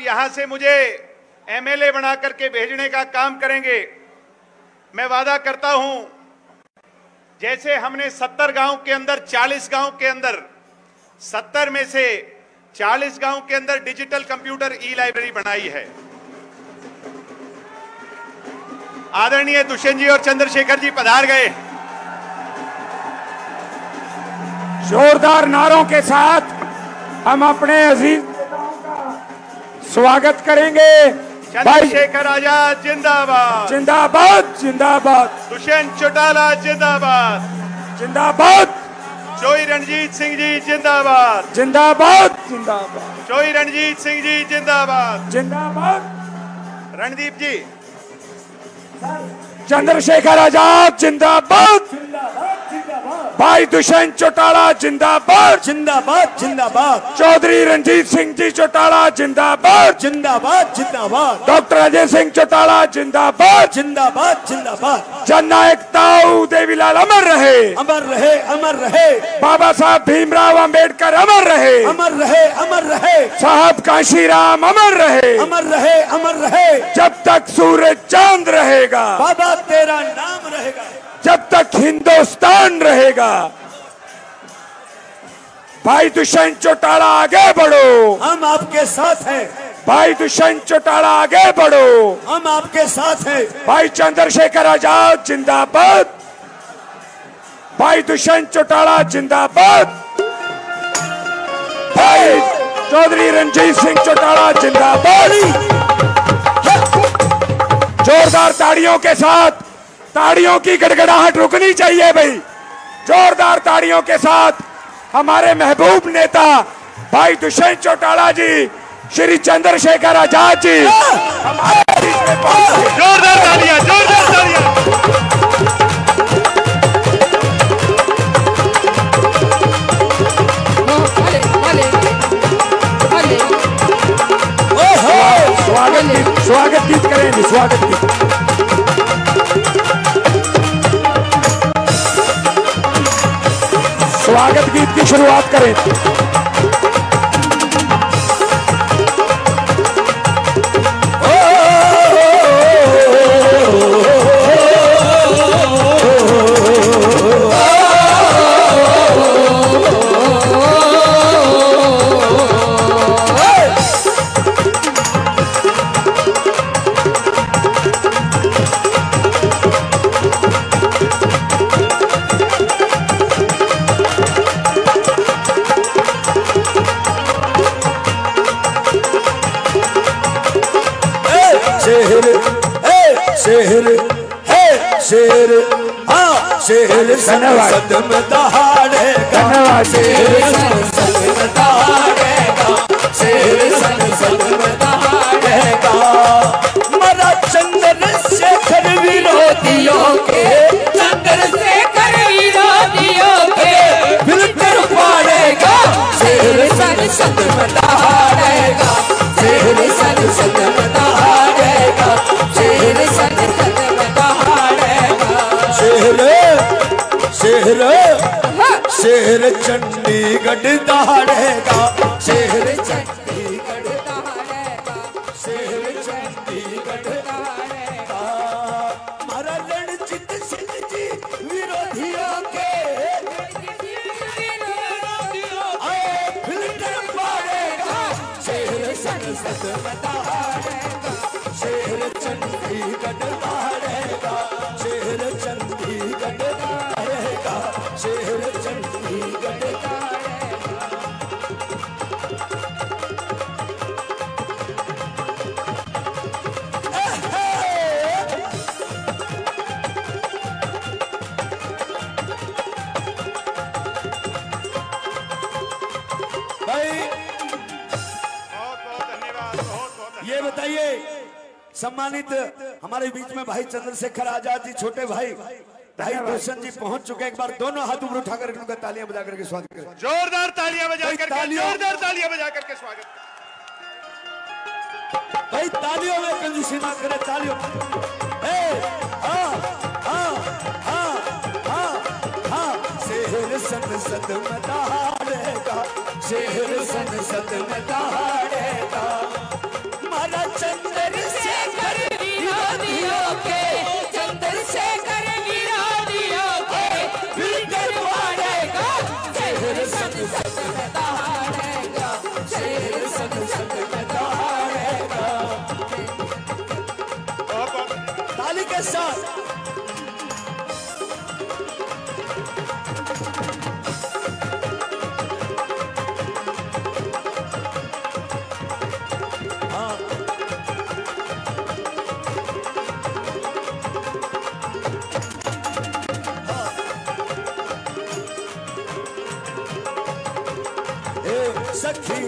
यहां से मुझे एमएलए बना करके भेजने का काम करेंगे। मैं वादा करता हूं, जैसे हमने 70 गांव के अंदर 40 गांव के अंदर 70 में से 40 गांव के अंदर डिजिटल कंप्यूटर ई लाइब्रेरी बनाई है। आदरणीय दुष्यंत जी और चंद्रशेखर जी पधार गए। जोरदार नारों के साथ हम अपने अजीज स्वागत करेंगे। चंद्रशेखर आजाद जिंदाबाद, जिंदाबाद जिंदाबाद। दुष्यंत चौटाला जिंदाबाद, जिंदाबाद। चोई रणजीत सिंह जी जिंदाबाद, जिंदाबाद जिंदाबाद। चोई रणजीत सिंह जी जिंदाबाद, जिंदाबाद। रणदीप जी, चंद्रशेखर आजाद जिंदाबाद। भाई दुष्यंत चौटाला जिंदाबाद, जिंदाबाद जिंदाबाद। चौधरी रणजीत सिंह जी चौटाला जिंदाबाद, जिंदाबाद जिंदाबाद। डॉक्टर अजय सिंह चौटाला जिंदाबाद, जिंदाबाद जिंदाबाद। जननायक ताऊ देवीलाल अमर रहे, अमर रहे, अमर रहे। बाबा साहब भीमराव अंबेडकर अमर रहे, अमर रहे, अमर रहे। साहब काशीराम अमर रहे, अमर रहे, अमर रहे। जब तक सूरज चांद रहेगा, बाबा तेरा नाम रहेगा, जब तक हिंदुस्तान रहेगा। भाई दुष्यंत चौटाला आगे बढ़ो, हम आपके साथ हैं। भाई दुष्यंत चौटाला आगे बढ़ो, हम आपके साथ हैं। भाई चंद्रशेखर आजाद जिंदाबाद, भाई दुष्यंत चौटाला जिंदाबाद, भाई चौधरी रणजीत सिंह चौटाला जिंदाबाद। जोरदार ताड़ियों के साथ, ताड़ियों की गड़गड़ाहट रुकनी चाहिए भाई। जोरदार ताड़ियों के साथ हमारे महबूब नेता भाई दुष्यंत चौटाला जी, श्री चंद्रशेखर आजाद जी हमारे बीच में पहुंचे। जोरदार तालियां, जोरदार तालियां। स्वागत गीत करेंगे, स्वागत गीत। स्वागत गीत की शुरुआत करें। शेर है शेर, हाँ शेर संसद में दहाड़ेगा, शेर संसद में दहाड़ेगा, शेर संसद में दहाड़ेगा। मरा चंद्रशेखर विरोधियों के, चंद्रशेखर विरोधियों के फिल्टर फाड़ेगा, शेर संसद में दहाड़ेगा, शेर संसद में दहाड़ेगा, शेर संसद में दहाड़ेगा। शेर शेर शेर चंडीगढ़ दहाड़ेगा, शेर चंडीगढ़ दहाड़ेगा, शेर चंडीगढ़ दहाड़ेगा। हमारा रणजीत सिंह जी विरोधियों के फिल्टर फाड़ेगा, शेर संसद में दहाड़ेगा, शेर चंडीगढ़ दहाड़ेगा, शेर चंडीगढ़ दहाड़ेगा, शेर चंडीगढ़ दहाड़ेगा। ये बताइए, सम्मानित हमारे बीच में भाई चंद्रशेखर आजाद जी, छोटे भाई भाई दुष्यंत जी पहुंच चुके। एक बार दोनों हाथ ऊपर उठाकर इनका तालियां बजा करके स्वागत करें। जोरदार तालियां बजा करके, जोरदार तालियां बजा करके स्वागत। भाई तालियों में कंजूसी ना करें, तालियों। शेर संसद में दहाड़ेगा, शेर संसद में दहाड़ेगा। चंद्रशेखर विरोधियों के, चंद्रशेखर विरोधियों के भीतर मारेगा, शेर संग संग में दहाड़ेगा, शेर संग संग में दहाड़ेगा। ताली के साथ सखी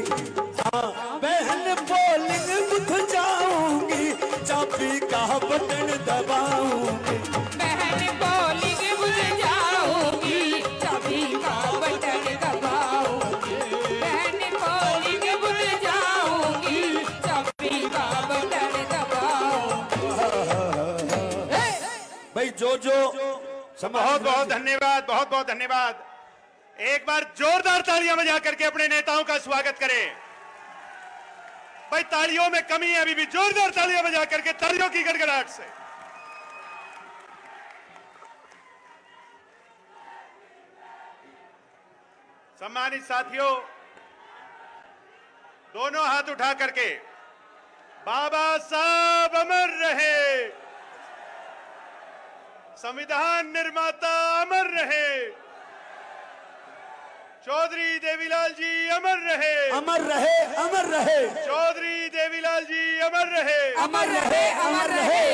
हाँ बहन बोलिंग बुझ जाऊंगी, चाबी का बटन दबाऊंगी, बहन बोलिंग बुझ जाऊंगी, चाबी का बटन दबाऊंगी, बहन बोलिंग बुझ जाऊंगी, चाबी का बटन दबाऊंगी। भाई जो बहुत बहुत धन्यवाद, बहुत बहुत धन्यवाद। एक बार जोरदार तालियां बजा करके अपने नेताओं का स्वागत करें। भाई तालियों में कमी है अभी भी, जोरदार तालियां बजा करके, तालियों की गड़गड़ाहट से। सम्मानित साथियों, दोनों हाथ उठा करके, बाबा साहब अमर रहे, संविधान निर्माता अमर रहे, चौधरी देवीलाल जी अमर रहे, अमर रहे, अमर रहे, चौधरी देवीलाल जी अमर रहे, अमर रहे, अमर रहे,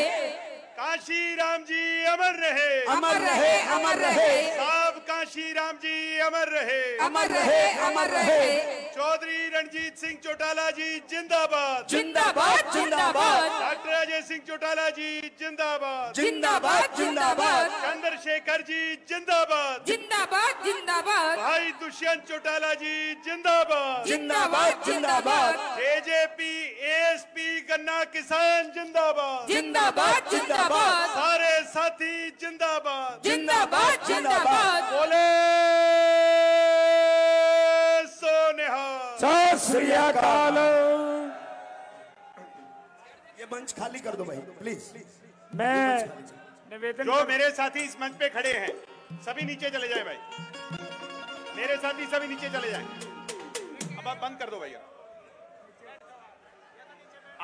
काशी राम जी अमर रहे, अमर रहे, अमर रहे, साहब काशी राम जी अमर रहे, अमर रहे, अमर रहे, चौधरी रणजीत सिंह चौटाला जी जिंदाबाद, जिंदाबाद, जिंदाबाद, डॉक्टर अजय सिंह चौटाला जी जिंदाबाद, जिंदाबाद, जिंदाबाद, चंद्रशेखर जी जिंदाबाद, जिंदाबाद, जिंदाबाद, भाई दुष्यंत चौटाला जी जिंदाबाद, जिंदाबाद, जिंदाबाद, जेजेपी एएसपी गन्ना किसान जिंदाबाद, जिंदाबाद, जिंदाबाद, सारे साथी जिंदाबाद, जिंदाबाद, जिंदाबाद, बोले सोनिहाल। सत श्री अकाल। ये मंच खाली कर दो भाई प्लीज। मैं निवेदन जो मेरे साथी इस मंच पे खड़े हैं सभी नीचे चले जाएं भाई, मेरे साथी सभी नीचे चले जाएं। अब आप बंद कर दो भैया।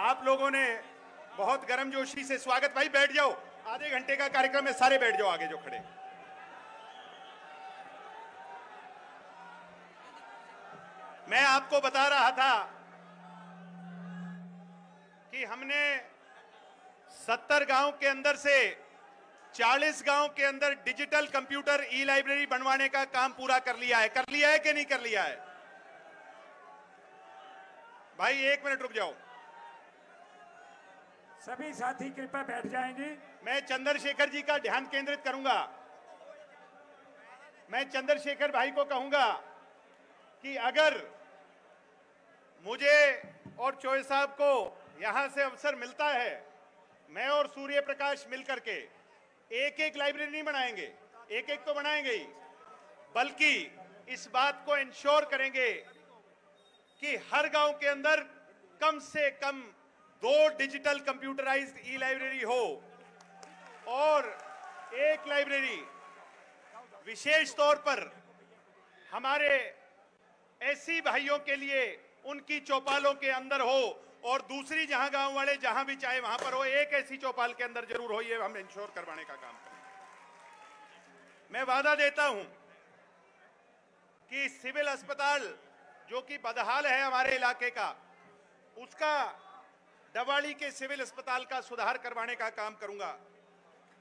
आप लोगों ने बहुत गर्मजोशी से स्वागत, भाई बैठ जाओ, आधे घंटे का कार्यक्रम है, सारे बैठ जाओ आगे जो खड़े। मैं आपको बता रहा था कि हमने 70 गांव के अंदर से 40 गांव के अंदर डिजिटल कंप्यूटर ई लाइब्रेरी बनवाने का काम पूरा कर लिया है। कर लिया है कि नहीं कर लिया है? भाई एक मिनट रुक जाओ, सभी साथी कृपया बैठ जाएंगे। मैं चंद्रशेखर जी का ध्यान केंद्रित करूंगा। मैं चंद्रशेखर भाई को कहूंगा कि अगर मुझे और चोय साहब को यहां से अवसर मिलता है, मैं और सूर्य प्रकाश मिलकर के एक एक लाइब्रेरी नहीं बनाएंगे, एक एक तो बनाएंगे ही, बल्कि इस बात को इंश्योर करेंगे कि हर गांव के अंदर कम से कम 2 डिजिटल कंप्यूटराइज्ड ई लाइब्रेरी हो और एक लाइब्रेरी विशेष तौर पर हमारे एससी भाइयों के लिए उनकी चौपालों के अंदर हो और दूसरी जहां गांव वाले जहां भी चाहे वहां पर हो, एक ऐसी चौपाल के अंदर जरूर हो। ये हम इंश्योर करवाने का काम करें। मैं वादा देता हूं कि सिविल अस्पताल जो कि बदहाल है हमारे इलाके का, उसका डवाली के सिविल अस्पताल का सुधार करवाने का काम करूंगा।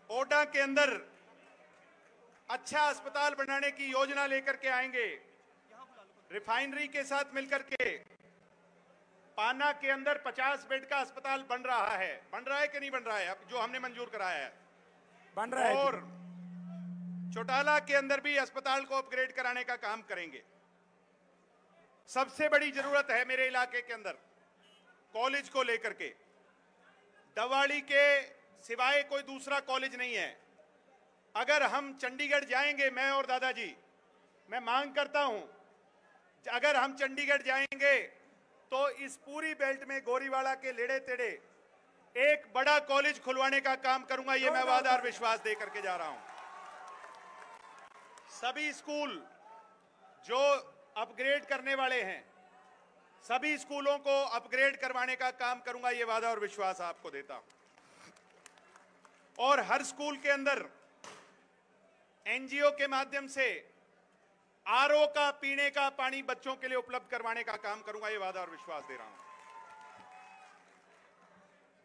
ओडा के अंदर अच्छा अस्पताल बनाने की योजना लेकर के आएंगे। रिफाइनरी के साथ मिलकर के पाना के अंदर 50 बेड का अस्पताल बन रहा है। बन रहा है कि नहीं बन रहा है? अब जो हमने मंजूर कराया है बन रहा है। और चौटाला के अंदर भी अस्पताल को अपग्रेड कराने का काम करेंगे। सबसे बड़ी जरूरत है मेरे इलाके के अंदर कॉलेज को लेकर के। दवाड़ी के सिवाय कोई दूसरा कॉलेज नहीं है। अगर हम चंडीगढ़ जाएंगे, मैं और दादाजी, मैं मांग करता हूं, अगर हम चंडीगढ़ जाएंगे तो इस पूरी बेल्ट में गोरीवाड़ा के लेड़े तेड़े एक बड़ा कॉलेज खुलवाने का काम करूंगा। ये मैं वादा और विश्वास दे करके जा रहा हूं। सभी स्कूल जो अपग्रेड करने वाले हैं, सभी स्कूलों को अपग्रेड करवाने का काम करूंगा। ये वादा और विश्वास आपको देता हूं। और हर स्कूल के अंदर एनजीओ के माध्यम से आरओ का पीने का पानी बच्चों के लिए उपलब्ध करवाने का काम करूंगा। ये वादा और विश्वास दे रहा हूं।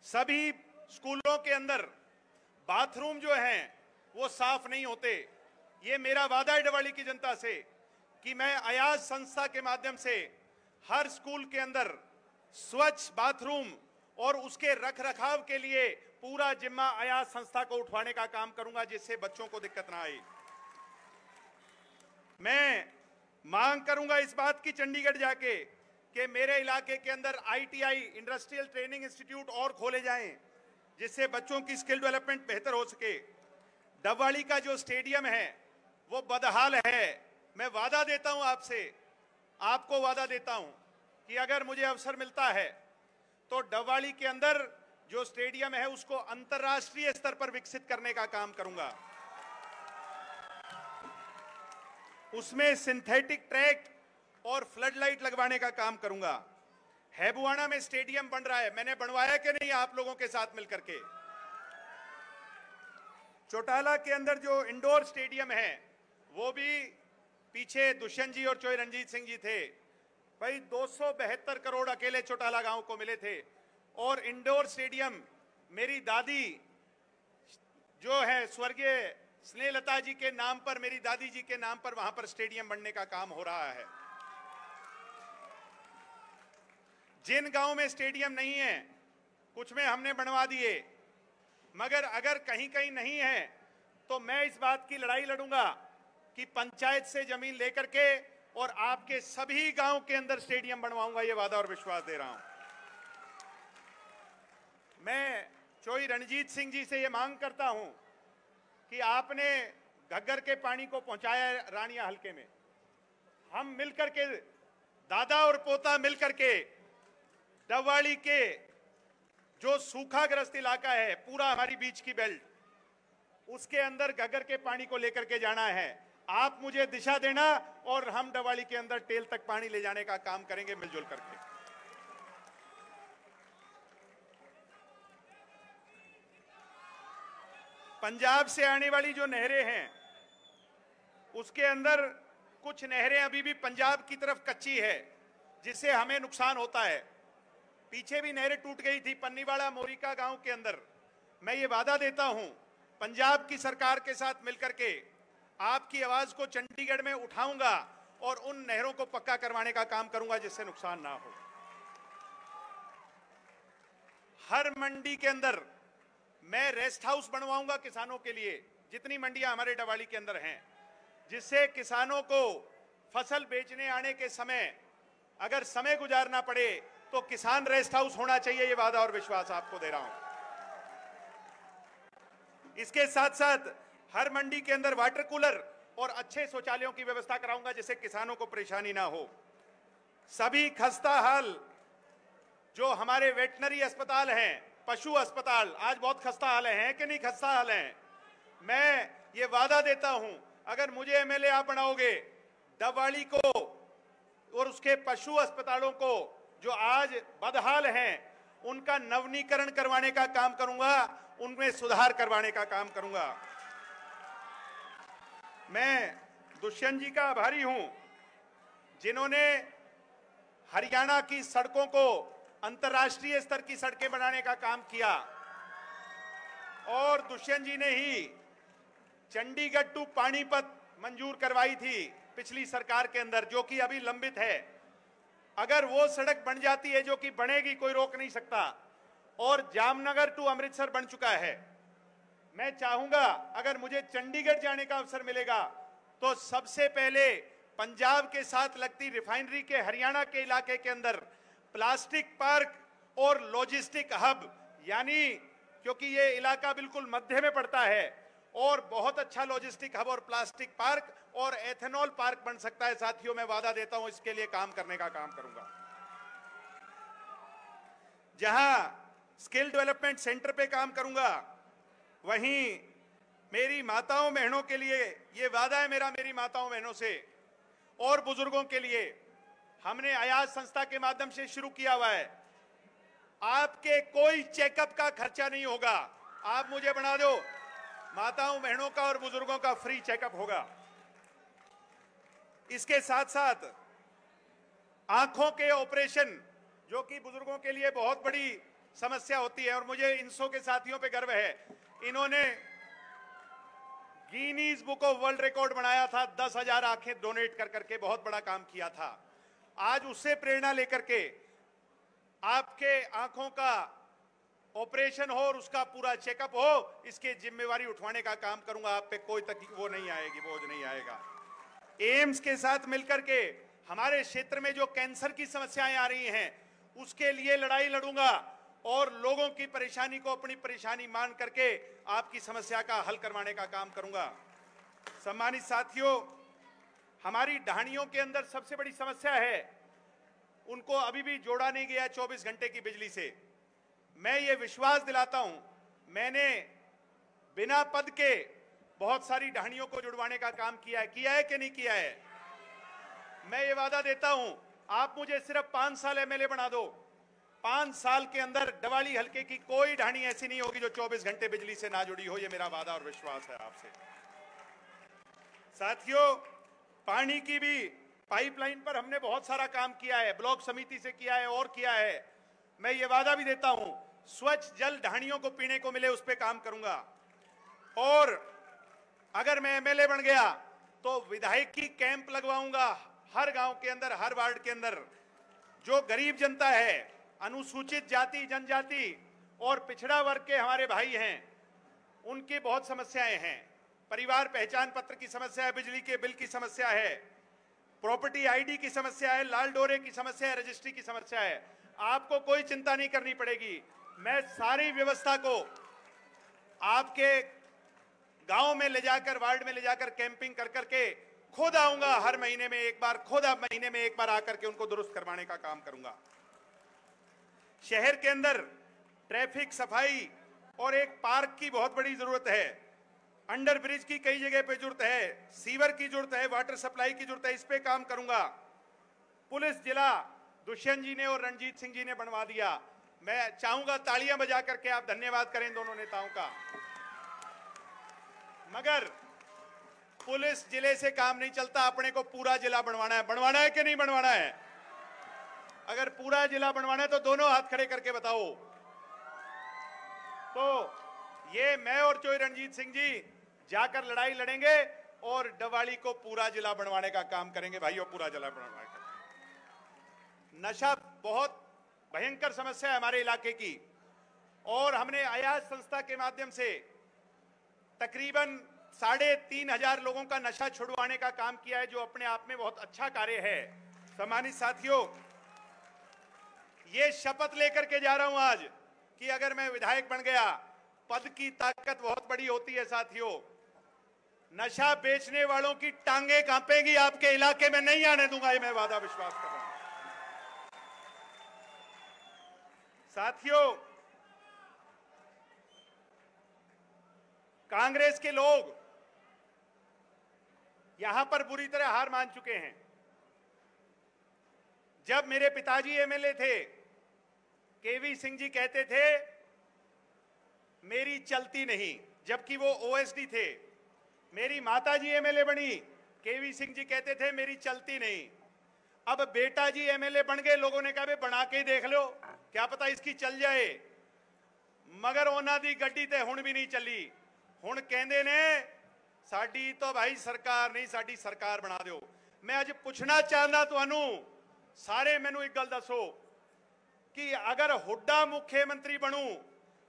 सभी स्कूलों के अंदर बाथरूम जो हैं वो साफ नहीं होते। ये मेरा वादा है डवाली की जनता से कि मैं अयाज संस्था के माध्यम से हर स्कूल के अंदर स्वच्छ बाथरूम और उसके रखरखाव के लिए पूरा जिम्मा अयाज संस्था को उठवाने का काम करूंगा, जिससे बच्चों को दिक्कत ना आए। मैं मांग करूंगा इस बात की चंडीगढ़ जाके कि मेरे इलाके के अंदर आईटीआई इंडस्ट्रियल ट्रेनिंग इंस्टीट्यूट और खोले जाएं, जिससे बच्चों की स्किल डेवलपमेंट बेहतर हो सके। डबवाली का जो स्टेडियम है वो बदहाल है। मैं वादा देता हूं आपसे, आपको वादा देता हूं कि अगर मुझे अवसर मिलता है तो डबवाली के अंदर जो स्टेडियम है उसको अंतर्राष्ट्रीय स्तर पर विकसित करने का काम करूंगा। उसमें सिंथेटिक ट्रैक और फ्लड लाइट लगवाने का काम करूंगा। हैबुआना में स्टेडियम बन रहा है, मैंने बनवाया कि नहीं आप लोगों के साथ मिलकर के। चौटाला के अंदर जो इंडोर स्टेडियम है वो भी पीछे दुष्यंत जी और चोई रणजीत सिंह जी थे भाई, 272 करोड़ अकेले चौटाला गांव को मिले थे। और इंडोर स्टेडियम मेरी दादी जो है स्वर्गीय स्नेहलता जी के नाम पर, मेरी दादी जी के नाम पर वहां पर स्टेडियम बनने का काम हो रहा है। जिन गांव में स्टेडियम नहीं है कुछ में हमने बनवा दिए, मगर अगर कहीं कहीं नहीं है तो मैं इस बात की लड़ाई लड़ूंगा कि पंचायत से जमीन लेकर के और आपके सभी गांव के अंदर स्टेडियम बनवाऊंगा। ये वादा और विश्वास दे रहा हूं। मैं चोई रणजीत सिंह जी से ये मांग करता हूं कि आपने घग्गर के पानी को पहुंचाया रानिया हलके में, हम मिलकर के दादा और पोता मिलकर के डबवाली के जो सूखाग्रस्त इलाका है पूरा हमारी बीच की बेल्ट, उसके अंदर घग्गर के पानी को लेकर के जाना है। आप मुझे दिशा देना और हम डबवाली के अंदर टेल तक पानी ले जाने का काम करेंगे मिलजुल करके। पंजाब से आने वाली जो नहरें हैं उसके अंदर कुछ नहरें अभी भी पंजाब की तरफ कच्ची है, जिससे हमें नुकसान होता है। पीछे भी नहरें टूट गई थी पन्नीवाड़ा मोरिका गांव के अंदर। मैं ये वादा देता हूं पंजाब की सरकार के साथ मिलकर के आपकी आवाज को चंडीगढ़ में उठाऊंगा और उन नहरों को पक्का करवाने का काम करूंगा जिससे नुकसान ना हो। हर मंडी के अंदर मैं रेस्ट हाउस बनवाऊंगा किसानों के लिए, जितनी मंडियां हमारे डबवाली के अंदर हैं, जिससे किसानों को फसल बेचने आने के समय अगर समय गुजारना पड़े तो किसान रेस्ट हाउस होना चाहिए। ये वादा और विश्वास आपको दे रहा हूं। इसके साथ साथ हर मंडी के अंदर वाटर कूलर और अच्छे शौचालयों की व्यवस्था कराऊंगा जिससे किसानों को परेशानी ना हो। सभी खस्ता हाल जो हमारे वेटनरी अस्पताल हैं, पशु अस्पताल आज बहुत खस्ता हाल हैं कि नहीं खस्ता हाल हैं, मैं ये वादा देता हूं अगर मुझे एमएलए आप बनाओगे डबवाली को और उसके पशु अस्पतालों को जो आज बदहाल हैं उनका नवीनीकरण करवाने का काम करूंगा, उनमें सुधार करवाने का काम करूंगा। मैं दुष्यंत जी का आभारी हूं जिन्होंने हरियाणा की सड़कों को अंतर्राष्ट्रीय स्तर की सड़कें बनाने का काम किया, और दुष्यंत जी ने ही चंडीगढ़ टू पानीपत मंजूर करवाई थी पिछली सरकार के अंदर, जो कि अभी लंबित है। अगर वो सड़क बन जाती है, जो कि बनेगी, कोई रोक नहीं सकता, और जामनगर टू अमृतसर बन चुका है। मैं चाहूंगा अगर मुझे चंडीगढ़ जाने का अवसर मिलेगा तो सबसे पहले पंजाब के साथ लगती रिफाइनरी के हरियाणा के इलाके के अंदर प्लास्टिक पार्क और लॉजिस्टिक हब, यानी क्योंकि ये इलाका बिल्कुल मध्य में पड़ता है और बहुत अच्छा लॉजिस्टिक हब और प्लास्टिक पार्क और एथेनॉल पार्क बन सकता है। साथियों, मैं वादा देता हूं इसके लिए काम करने का काम करूंगा। जहां स्किल डेवलपमेंट सेंटर पे काम करूंगा, वहीं मेरी माताओं बहनों के लिए ये वादा है मेरा, मेरी माताओं बहनों से और बुजुर्गों के लिए हमने आयात संस्था के माध्यम से शुरू किया हुआ है। आपके कोई चेकअप का खर्चा नहीं होगा, आप मुझे बना दो, माताओं बहनों का और बुजुर्गों का फ्री चेकअप होगा। इसके साथ साथ आंखों के ऑपरेशन, जो कि बुजुर्गों के लिए बहुत बड़ी समस्या होती है, और मुझे इनसो के साथियों पे गर्व है, इन्होंने Guinness book of world record बनाया था, 10,000 आंखें डोनेट कर करके बहुत बड़ा काम किया था। आज उससे प्रेरणा लेकर के आपके आंखों का ऑपरेशन हो और उसका पूरा चेकअप हो, इसकी जिम्मेवारी उठवाने का काम करूंगा। आप पे कोई तकलीफ वो नहीं आएगी, बोझ नहीं आएगा। एम्स के साथ मिलकर के हमारे क्षेत्र में जो कैंसर की समस्याएं आ रही हैं, उसके लिए लड़ाई लड़ूंगा और लोगों की परेशानी को अपनी परेशानी मान करके आपकी समस्या का हल करवाने का काम करूंगा। सम्मानित साथियों, हमारी ढाणियों के अंदर सबसे बड़ी समस्या है, उनको अभी भी जोड़ा नहीं गया 24 घंटे की बिजली से। मैं ये विश्वास दिलाता हूं, मैंने बिना पद के बहुत सारी ढाणियों को जुड़वाने का काम किया है कि नहीं किया है? मैं ये वादा देता हूं, आप मुझे सिर्फ 5 साल एमएलए बना दो, 5 साल के अंदर डवाली हल्के की कोई ढाणी ऐसी नहीं होगी जो 24 घंटे बिजली से ना जुड़ी हो। ये मेरा वादा और विश्वास है आपसे। साथियों, पानी की भी पाइपलाइन पर हमने बहुत सारा काम किया है, ब्लॉक समिति से किया है और किया है। मैं ये वादा भी देता हूं, स्वच्छ जल ढाणियों को पीने को मिले, उस पर काम करूंगा। और अगर मैं एमएलए बन गया तो विधायकी कैंप लगवाऊंगा हर गांव के अंदर, हर वार्ड के अंदर। जो गरीब जनता है, अनुसूचित जाति जनजाति और पिछड़ा वर्ग के हमारे भाई हैं, उनकी बहुत समस्याएं हैं। परिवार पहचान पत्र की समस्या है, बिजली के बिल की समस्या है, प्रॉपर्टी आईडी की समस्या है, लाल डोरे की समस्या है, रजिस्ट्री की समस्या है। आपको कोई चिंता नहीं करनी पड़ेगी। मैं सारी व्यवस्था को आपके गांव में ले जाकर, वार्ड में ले जाकर कैंपिंग कर करके खुद आऊंगा, हर महीने में एक बार, खुद महीने में एक बार आकर के उनको दुरुस्त करवाने का काम करूंगा। शहर के अंदर ट्रैफिक सफाई और एक पार्क की बहुत बड़ी जरूरत है, अंडर ब्रिज की कई जगह पे जरूरत है, सीवर की जरूरत है, वाटर सप्लाई की जरूरत है, इस पे काम करूंगा। पुलिस जिला दुष्यंत जी ने और रणजीत सिंह जी ने बनवा दिया। मैं चाहूंगा तालियां बजा करके आप धन्यवाद करें दोनों नेताओं का। मगर पुलिस जिले से काम नहीं चलता, अपने को पूरा जिला बनवाना है। बनवाना है कि नहीं बनवाना है? अगर पूरा जिला बनवाना है तो दोनों हाथ खड़े करके बताओ। तो ये मैं और चोई रणजीत सिंह जी जाकर लड़ाई लड़ेंगे और डवाली को पूरा जिला बनवाने का काम करेंगे भाइयों, पूरा जिला बनवाने का। नशा बहुत भयंकर समस्या है हमारे इलाके की, और हमने आयात संस्था के माध्यम से तकरीबन 3,500 लोगों का नशा छुड़वाने का काम किया है, जो अपने आप में बहुत अच्छा कार्य है। सम्मानित साथियों, ये शपथ लेकर के जा रहा हूं आज कि अगर मैं विधायक बन गया, पद की ताकत बहुत बड़ी होती है साथियों, नशा बेचने वालों की टांगे कांपेंगी, आपके इलाके में नहीं आने दूंगा, ये मैं वादा विश्वास कर रहा हूं। साथियों, कांग्रेस के लोग यहां पर बुरी तरह हार मान चुके हैं। जब मेरे पिताजी एमएलए थे, केवी सिंह जी कहते थे मेरी चलती नहीं, जबकि वो ओएसडी थे। मेरी माताजी एमएलए बनी, केवी सिंह जी कहते थे मेरी चलती नहीं। अब बेटा जी एमएलए बन गए, लोगों ने कहा बे बना के ही देख लो, क्या पता इसकी चल जाए। मगर ਉਹਨਾਂ ਦੀ ਗੱਡੀ ਤੇ ਹੁਣ ਵੀ ਨਹੀਂ ਚੱਲੀ। ਹੁਣ ਕਹਿੰਦੇ ਨੇ ਸਾਡੀ तो भाई सरकार नहीं, साडी सरकार बना ਦਿਓ। मैं ਅੱਜ ਪੁੱਛਣਾ ਚਾਹੁੰਦਾ ਤੁਹਾਨੂੰ ਸਾਰੇ, ਮੈਨੂੰ ਇੱਕ ਗੱਲ ਦੱਸੋ कि अगर हुड्डा मुख्यमंत्री बनूं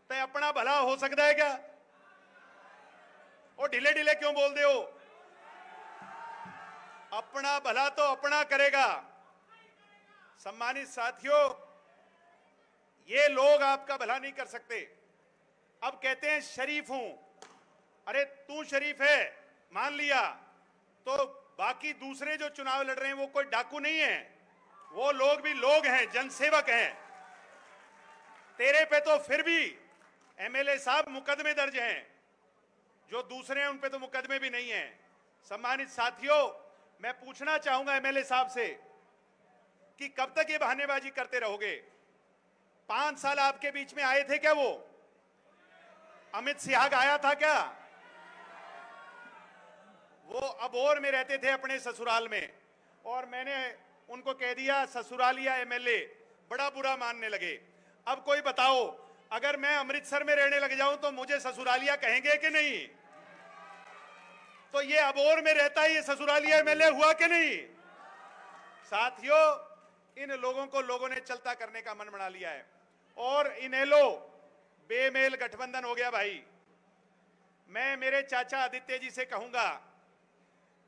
तो अपना भला हो सकता है क्या? और ढीले ढीले क्यों बोल दे हो? अपना भला तो अपना करेगा। सम्मानित साथियों, ये लोग आपका भला नहीं कर सकते। अब कहते हैं शरीफ हूं, अरे तू शरीफ है मान लिया, तो बाकी दूसरे जो चुनाव लड़ रहे हैं वो कोई डाकू नहीं है, वो लोग भी लोग हैं, जनसेवक हैं। तेरे पे तो फिर भी एमएलए साहब मुकदमे दर्ज हैं, जो दूसरे हैं उन पे तो मुकदमे भी नहीं हैं। सम्मानित साथियों, मैं पूछना चाहूंगा एमएलए साहब से कि कब तक ये बहानेबाजी करते रहोगे? 5 साल आपके बीच में आए थे क्या? वो अमित सिहाग आया था क्या? वो अबोर में रहते थे अपने ससुराल में, और मैंने उनको कह दिया ससुरालिया एमएलए, बड़ा बुरा मानने लगे। अब कोई बताओ, अगर मैं अमृतसर में रहने लग जाऊं तो मुझे ससुरालिया कहेंगे कि नहीं? तो ये अबोर में रहता है, ये ससुरालिया एमएलए हुआ कि नहीं? साथियों, इन लोगों को लोगों ने चलता करने का मन बना लिया है, और इनेलो बेमेल गठबंधन हो गया भाई। मैं मेरे चाचा आदित्य जी से कहूंगा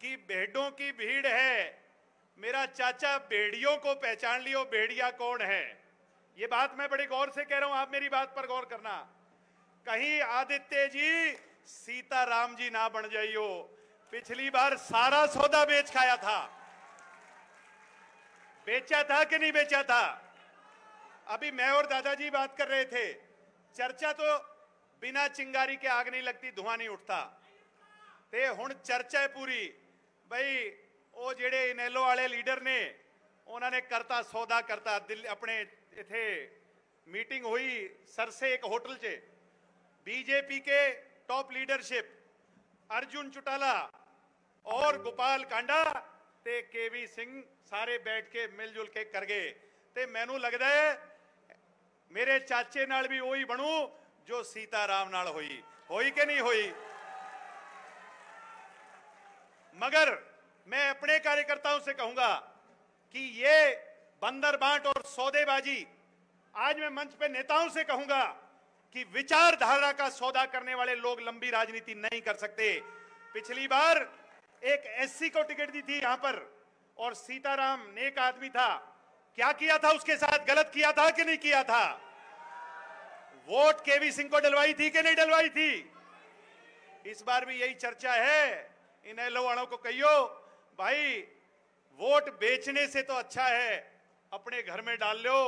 कि भेड़ों की भीड़ है, मेरा चाचा भेड़ियों को पहचान लियो, भेड़िया कौन है। ये बात मैं बड़े गौर से कह रहा हूं, आप मेरी बात पर गौर करना। कहीं आदित्य जी सीताराम जी ना बन जाइयो। पिछली बार सारा सौदा बेच खाया था, बेचा था कि नहीं बेचा था? अभी मैं और दादाजी बात कर रहे थे, चर्चा तो बिना चिंगारी के आग नहीं लगती, धुआं नहीं उठता। ते हुण चर्चा है पूरी भाई, वो जेड़े इनेलो वाले लीडर ने, उन्होंने करता सौदा करता। दिल्ली अपने इथे मीटिंग हुई सरसे एक होटल च, बीजेपी के टॉप लीडरशिप अर्जुन चौटाला और गोपाल कांडा ते केवी सिंह सारे बैठ के मिलजुल के कर गए। ते मैनू लगता है मेरे चाचे नाल भी वही बनू जो सीताराम नाल होई कि नहीं होई। मगर मैं अपने कार्यकर्ताओं से कहूंगा कि ये बंदर बांट और सौदेबाजी, आज मैं मंच पे नेताओं से कहूंगा कि विचारधारा का सौदा करने वाले लोग लंबी राजनीति नहीं कर सकते। पिछली बार एक एससी को टिकट दी थी यहां पर, और सीताराम नेक आदमी था, क्या किया था उसके साथ? गलत किया था कि नहीं किया था? वोट केवी सिंह को डलवाई थी कि नहीं डलवाई थी? इस बार भी यही चर्चा है। इनेलो वालों को कहियो भाई, वोट बेचने से तो अच्छा है अपने घर में डाल लो।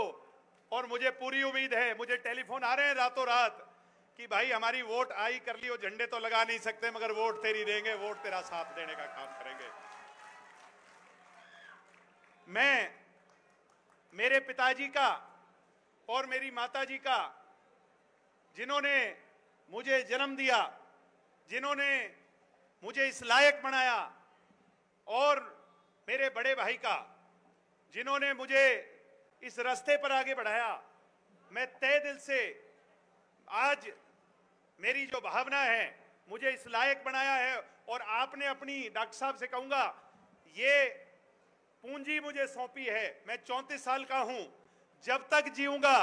और मुझे पूरी उम्मीद है, मुझे टेलीफोन आ रहे हैं रातों रात कि भाई हमारी वोट आई कर लियो, झंडे तो लगा नहीं सकते मगर वोट तेरी देंगे, वोट तेरा साथ देने का काम करेंगे। मैं मेरे पिताजी का और मेरी माताजी का, जिन्होंने मुझे जन्म दिया, जिन्होंने मुझे इस लायक बनाया, और मेरे बड़े भाई का, जिन्होंने मुझे इस रास्ते पर आगे बढ़ाया, मैं तहे दिल से आज मेरी जो भावना है, मुझे इस लायक बनाया है। और आपने अपनी, डॉक्टर साहब से कहूंगा, ये पूंजी मुझे सौंपी है। मैं 34 साल का हूं, जब तक जीऊंगा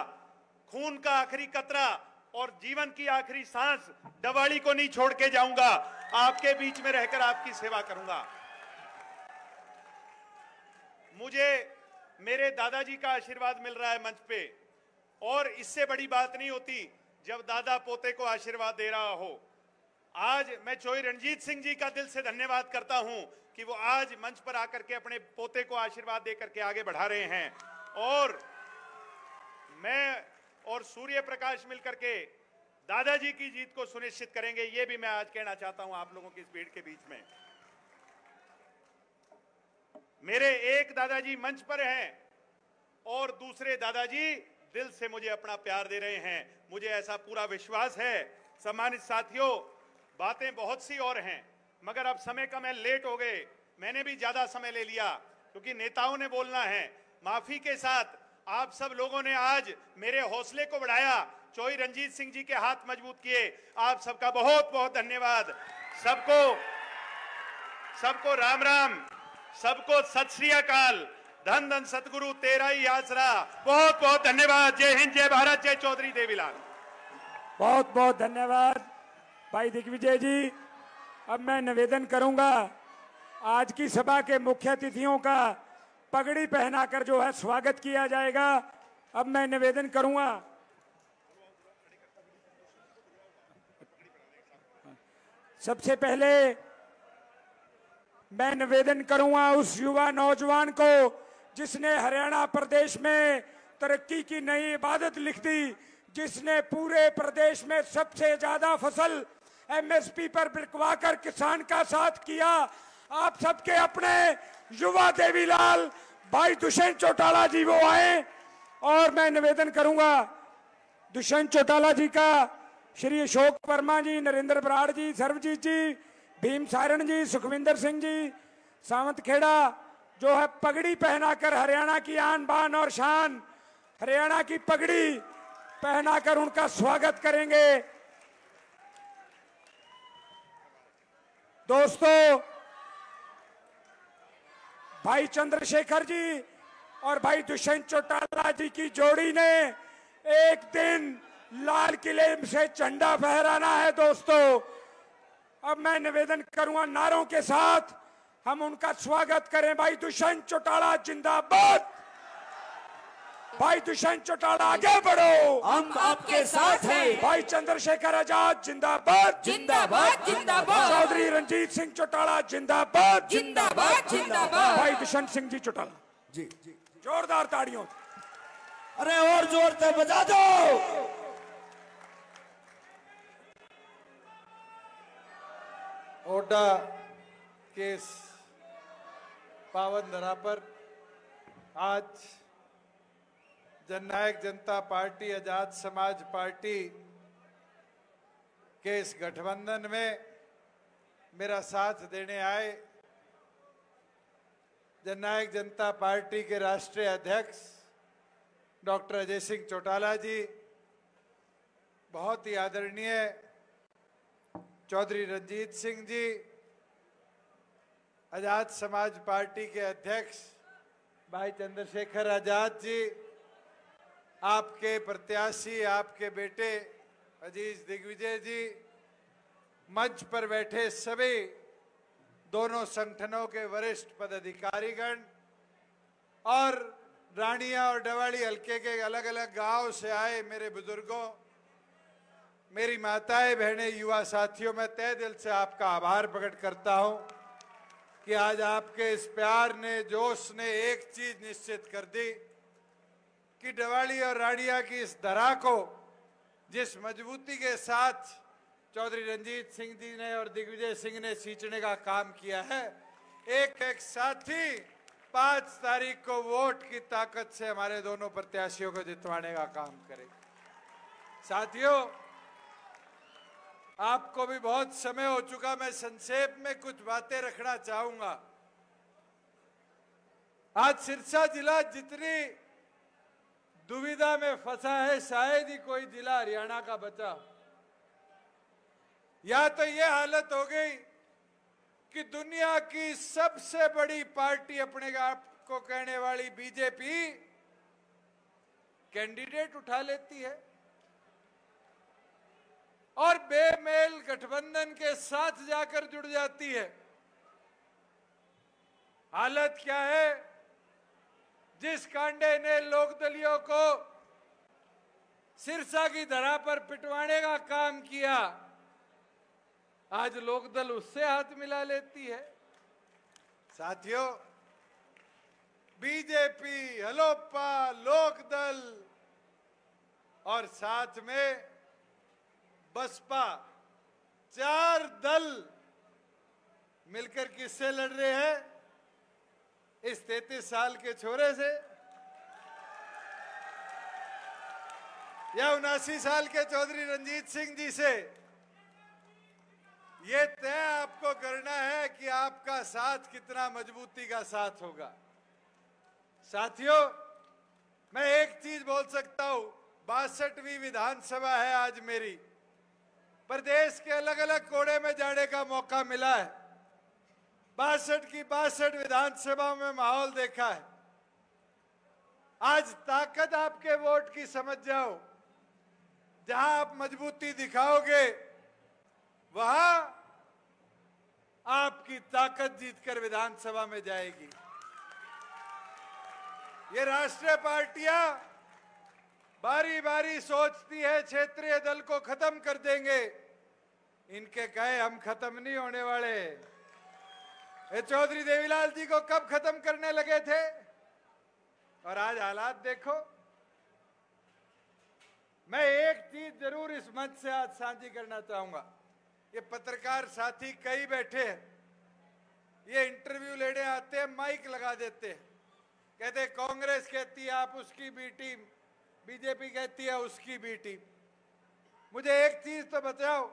खून का आखिरी कतरा और जीवन की आखिरी सांस दवाली को नहीं छोड़ के जाऊंगा। आपके बीच में रहकर आपकी सेवा करूंगा। मुझे मेरे दादाजी का आशीर्वाद मिल रहा है मंच पे, और इससे बड़ी बात नहीं होती जब दादा पोते को आशीर्वाद दे रहा हो। आज मैं चोई रणजीत सिंह जी का दिल से धन्यवाद करता हूं कि वो आज मंच पर आकर के अपने पोते को आशीर्वाद देकर के आगे बढ़ा रहे हैं, और मैं और सूर्य प्रकाश मिलकर के दादाजी की जीत को सुनिश्चित करेंगे। ये भी मैं आज कहना चाहता हूं आप लोगों की इस भीड़ के बीच में। मेरे एक दादाजी मंच पर हैं और दूसरे दादाजी दिल से मुझे अपना प्यार दे रहे हैं, मुझे ऐसा पूरा विश्वास है। सम्मानित साथियों, बातें बहुत सी और हैं, मगर अब समय कम है, लेट हो गए, मैंने भी ज्यादा समय ले लिया क्योंकि नेताओं ने बोलना है। माफी के साथ आप सब लोगों ने आज मेरे हौसले को बढ़ाया, चोई रणजीत सिंह जी के हाथ मजबूत किए। आप सबका बहुत बहुत धन्यवाद। सबको राम राम, सबको सत श्री अकाल। धन धन सतगुरु तेरा ही आसरा। बहुत बहुत धन्यवाद। जय हिंद, जय भारत, जय चौधरी देवीलाल। बहुत बहुत धन्यवाद भाई दिग्विजय जी। अब मैं निवेदन करूंगा, आज की सभा के मुख्य अतिथियों का पगड़ी पहनाकर जो है स्वागत किया जाएगा। अब मैं निवेदन करूंगा, सबसे पहले मैं निवेदन करूंगा उस युवा नौजवान को जिसने हरियाणा प्रदेश में तरक्की की नई इबादत लिख दी, जिसने पूरे प्रदेश में सबसे ज्यादा फसल एमएसपी पर बिकवा कर किसान का साथ किया, आप सबके अपने युवा देवीलाल भाई दुष्यंत चौटाला जी वो आए और मैं निवेदन करूंगा दुष्यंत चौटाला जी का, श्री अशोक वर्मा जी, नरेंद्र बराड़ जी, सर्वजीत जी, भीम सारण जी, सुखविंदर सिंह जी, सावंत खेड़ा जो है पगड़ी पहनाकर हरियाणा की आन बान और शान, हरियाणा की पगड़ी पहनाकर उनका स्वागत करेंगे। दोस्तों, भाई चंद्रशेखर जी और भाई दुष्यंत चौटाला जी की जोड़ी ने एक दिन लाल किले से झंडा फहराना है। दोस्तों, अब मैं निवेदन करूंगा नारों के साथ हम उनका स्वागत करें। भाई दुष्यंत चौटाला जिंदाबाद, भाई दुष्यंत चौटाला आगे बढ़ो, हम आपके साथ हैं। भाई चंद्रशेखर आजाद जिंदाबाद, जिंदाबाद जिंदाबाद, चौधरी रंजीत सिंह चौटाला जिंदाबाद, जिंदाबाद जिंदाबाद, भाई दुष्यंत सिंह जी चौटाला जी जी, जोरदार ताड़ियों। अरे और जोर से बजा दो। ओडा के इस पावन धरा पर आज जननायक जनता पार्टी, आजाद समाज पार्टी के इस गठबंधन में मेरा साथ देने आए जननायक जनता पार्टी के राष्ट्रीय अध्यक्ष डॉक्टर अजय सिंह चौटाला जी, बहुत ही आदरणीय चौधरी रंजीत सिंह जी, आजाद समाज पार्टी के अध्यक्ष भाई चंद्रशेखर आजाद जी, आपके प्रत्याशी, आपके बेटे अजीज दिग्विजय जी, मंच पर बैठे सभी दोनों संगठनों के वरिष्ठ पदाधिकारीगण और रानिया और डवाड़ी हल्के के अलग अलग गांव से आए मेरे बुजुर्गों, मेरी माताएं, बहनें, युवा साथियों, मैं तहे दिल से आपका आभार प्रकट करता हूं कि आज आपके इस प्यार ने, जोश ने एक चीज निश्चित कर दी कि डवाड़ी और रानिया की इस धरा को जिस मजबूती के साथ चौधरी रंजीत सिंह जी ने और दिग्विजय सिंह ने सींचने का काम किया है, एक एक साथी 5 तारीख को वोट की ताकत से हमारे दोनों प्रत्याशियों को जितवाने का काम करे। साथियों, आपको भी बहुत समय हो चुका, मैं संक्षेप में कुछ बातें रखना चाहूंगा। आज सिरसा जिला जितनी दुविधा में फंसा है, शायद ही कोई जिला हरियाणा का बचा। या तो ये हालत हो गई कि दुनिया की सबसे बड़ी पार्टी अपने आप को कहने वाली बीजेपी कैंडिडेट उठा लेती है और बेमेल गठबंधन के साथ जाकर जुड़ जाती है। हालत क्या है? जिस कांडे ने लोकदलियों को सिरसा की धरा पर पिटवाने का काम किया, आज लोकदल उससे हाथ मिला लेती है। साथियों, बीजेपी, हलोपा, लोकदल और साथ में बसपा, 4 दल मिलकर किससे लड़ रहे हैं? इस 33 साल के छोरे से या 79 साल के चौधरी रंजीत सिंह जी से। ये तय आपको करना है कि आपका साथ कितना मजबूती का साथ होगा। साथियों, मैं एक चीज बोल सकता हूं, 62वीं विधानसभा है आज मेरी। प्रदेश के अलग अलग कोने में जाने का मौका मिला है। 62 की 62 विधानसभा में माहौल देखा है। आज ताकत आपके वोट की समझ जाओ। जहां आप मजबूती दिखाओगे वहां आपकी ताकत जीतकर विधानसभा में जाएगी। ये राष्ट्रीय पार्टियां बारी बारी सोचती है क्षेत्रीय दल को खत्म कर देंगे। इनके कहे हम खत्म नहीं होने वाले। ये चौधरी देवीलाल जी को कब खत्म करने लगे थे और आज हालात देखो। मैं एक चीज जरूर इस मंच से आज साझी करना चाहूंगा। ये पत्रकार साथी कई बैठे हैं, ये इंटरव्यू लेने आते हैं, माइक लगा देते हैं, कहते हैं कांग्रेस कहती है आप उसकी बी टीम, बीजेपी कहती है उसकी बी टीम। मुझे एक चीज तो बताओ,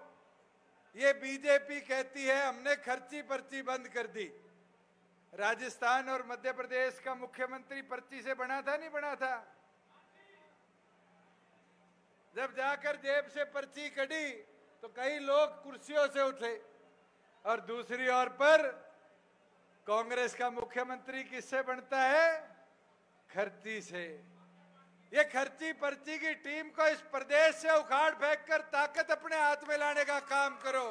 ये बीजेपी कहती है हमने खर्ची पर्ची बंद कर दी। राजस्थान और मध्य प्रदेश का मुख्यमंत्री पर्ची से बना था, नहीं बना था? जब जाकर जेब से पर्ची कढ़ी तो कई लोग कुर्सियों से उठे, और दूसरी ओर पर कांग्रेस का मुख्यमंत्री किससे बनता है? खर्ची से। ये खर्ची पर्ची की टीम को इस प्रदेश से उखाड़ फेंक कर ताकत अपने हाथ में लाने का काम करो।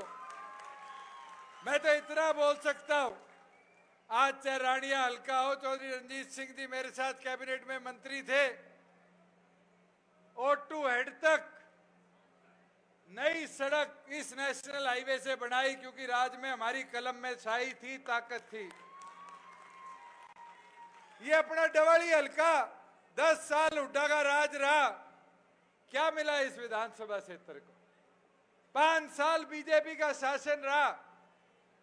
मैं तो इतना बोल सकता हूं, आज चाहे रानिया हल्का हो, चौधरी रंजीत सिंह जी मेरे साथ कैबिनेट में मंत्री थे, O2 हेड तक नई सड़क इस नेशनल हाईवे से बनाई, क्योंकि राज में हमारी कलम में शाही थी, ताकत थी। ये अपना डवाली हल्का 10 साल हुड्डा का राज रहा, क्या मिला इस विधानसभा क्षेत्र को? 5 साल बीजेपी का शासन रहा,